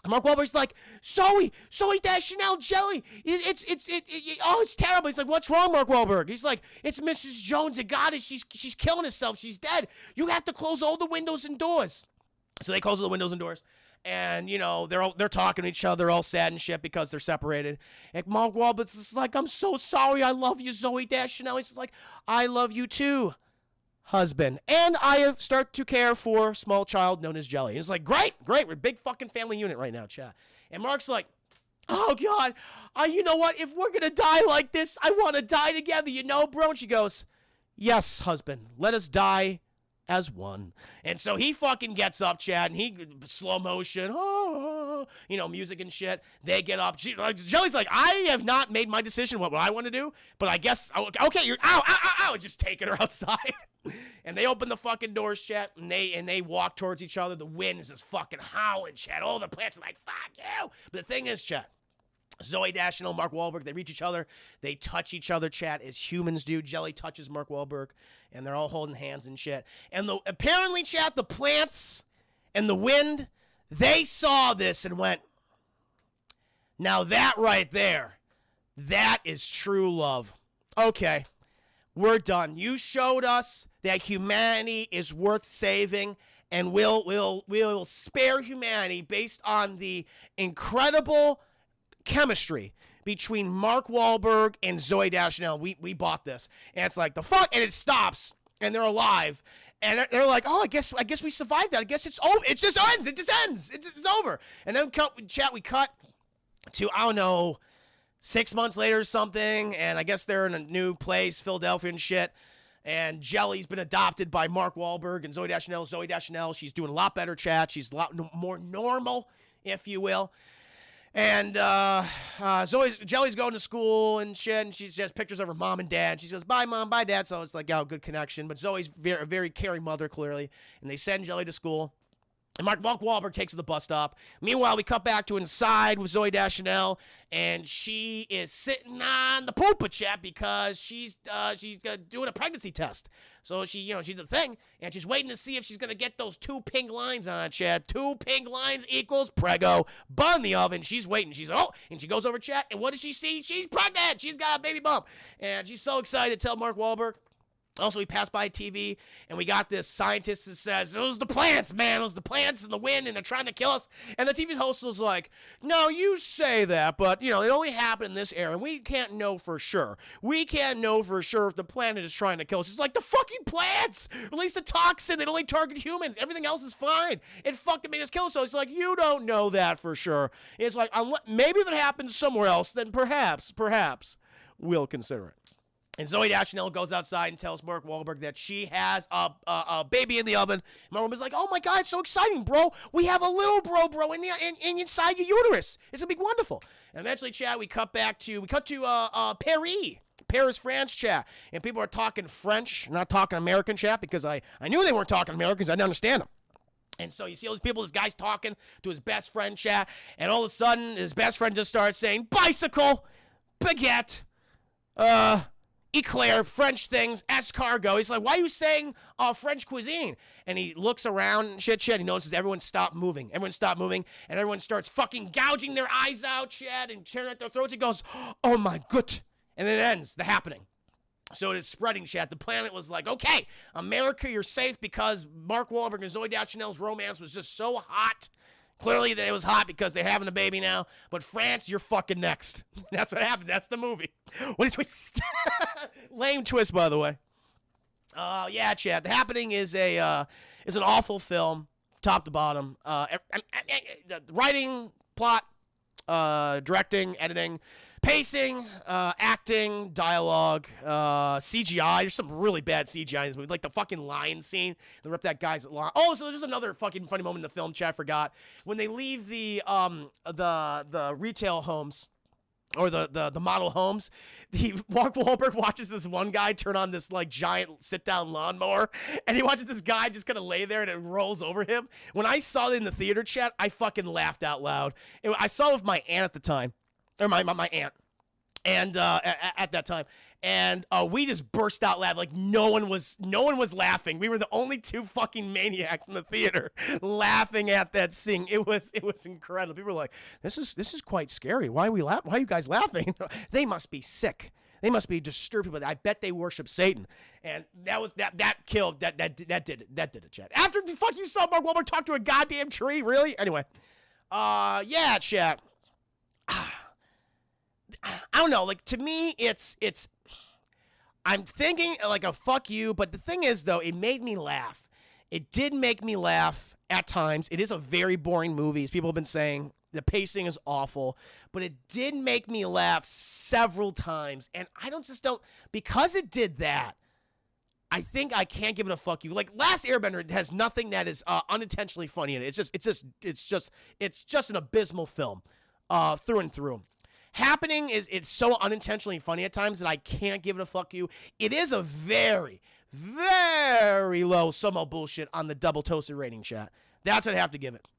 Mark Wahlberg's like, Zooey Deschanel, Jelly, it's terrible. He's like, what's wrong, Mark Wahlberg? He's like, it's Mrs. Jones, and God, she's killing herself. She's dead. You have to close all the windows and doors. So they close all the windows and doors, and they're talking to each other, all sad and shit because they're separated. And Mark Wahlberg's just like, I'm so sorry. I love you, Zooey Deschanel. He's like, I love you too, husband, and I start to care for small child known as Jelly. And it's like, great, we're a big fucking family unit right now, chat. And Mark's like, oh God, you know what? If we're gonna die like this, I want to die together, bro. And she goes, yes, husband, let us die as one. And so he fucking gets up, chat, and he slow motion, music and shit. They get up. Jelly's like, I have not made my decision what I want to do, but I guess okay, you're ow, just taking her outside. And they open the fucking doors, chat, and they walk towards each other. The wind is just fucking howling, chat. All the plants are like, fuck you. But the thing is, chat, Zooey Deschanel, Mark Wahlberg, they reach each other. They touch each other, chat, as humans do. Jelly touches Mark Wahlberg, and they're all holding hands and shit. And apparently, chat, the plants and the wind, they saw this and went, now that right there, that is true love. Okay, we're done. You showed us that humanity is worth saving, and we'll spare humanity based on the incredible chemistry between Mark Wahlberg and Zooey Deschanel. We bought this, and it's like the fuck, and it stops, and they're alive, and they're like, oh, I guess we survived that. I guess it's over. It just ends. It's over. And then we cut to, I don't know, 6 months later or something, and I guess they're in a new place, Philadelphia and shit. And Jelly's been adopted by Mark Wahlberg and Zooey Deschanel. Zooey Deschanel, she's doing a lot better, chat. She's a lot more normal, if you will. And Jelly's going to school and shit, and she has pictures of her mom and dad. She says, bye, Mom, bye, Dad. So it's like, yeah, good connection. But Zoe's a very caring mother, clearly. And they send Jelly to school. And Mark Wahlberg takes her to the bus stop. Meanwhile, we cut back to inside with Zooey Deschanel, and she is sitting on the pulpit, chat, because she's doing a pregnancy test. So she did the thing, and she's waiting to see if she's gonna get those 2 pink lines on, chat. 2 pink lines equals prego. Bun in the oven. She's waiting. She's and she goes over, chat, and what does she see? She's pregnant. She's got a baby bump, and she's so excited to tell Mark Wahlberg. Also, we passed by TV, and we got this scientist that says, those the plants, man. Those the plants and the wind, and they're trying to kill us. And the TV host was like, no, you say that, but, it only happened in this era, and we can't know for sure. We can't know for sure if the planet is trying to kill us. It's like, the fucking plants release a toxin. They only target humans. Everything else is fine. It fucking made us kill us. So it's like, you don't know that for sure. It's like, maybe if it happens somewhere else, then perhaps we'll consider it. And Zooey Deschanel goes outside and tells Mark Wahlberg that she has a baby in the oven. Mark Wahlberg's like, oh my God, it's so exciting, bro. We have a little bro inside your uterus. It's gonna be wonderful. And eventually, chat, we cut to Paris, France, chat. And people are talking French, not talking American, chat, because I knew they weren't talking Americans. I didn't understand them. And so you see all these people, this guy's talking to his best friend, chat, and all of a sudden, his best friend just starts saying, bicycle, baguette, eclair, French things, escargot. He's like, why are you saying French cuisine? And he looks around and shit. He notices everyone stopped moving. And everyone starts fucking gouging their eyes out, shit, and tearing out their throats. He goes, oh my good. And then it ends, the happening. So it is spreading, chat. The planet was like, okay, America, you're safe because Mark Wahlberg and Zooey Deschanel's romance was just so hot. Clearly, it was hot because they're having a baby now. But France, you're fucking next. That's what happened. That's the movie. What a twist. Lame twist, by the way. Yeah, Chad. The Happening is an awful film, top to bottom. The writing, plot, directing, editing, Pacing, acting, dialogue, CGI. There's some really bad CGI in this movie. Like the fucking lion scene. They rip that guy's line. Oh, so there's just another fucking funny moment in the film, chat, I forgot. When they leave the retail homes, or the model homes, Mark Wahlberg watches this one guy turn on this like giant sit-down lawnmower, and he watches this guy just kind of lay there and it rolls over him. When I saw it in the theater, chat, I fucking laughed out loud. I saw it with my aunt at the time. Or my aunt, and at that time, and we just burst out laughing. Like no one was laughing. We were the only two fucking maniacs in the theater laughing at that scene. It was incredible. People were like, "This is quite scary. Why are you guys laughing?" They must be sick. They must be disturbed people. I bet they worship Satan, and that killed that did it, Chad. After fuck you saw Mark Wahlberg talk to a goddamn tree, really? Anyway, yeah, chat. I don't know, like, to me, it's, I'm thinking, like, a fuck you, but the thing is, though, it made me laugh. It did make me laugh at times. It is a very boring movie, as people have been saying. The pacing is awful, but it did make me laugh several times, and I don't, because it did that, I think I can't give it a fuck you. Like, Last Airbender has nothing that is unintentionally funny in it. It's just an abysmal film, through and through. Happening it's so unintentionally funny at times that I can't give it a fuck you. It is a very, very low sumo bullshit on the double toasted rating, chat. That's what I have to give it.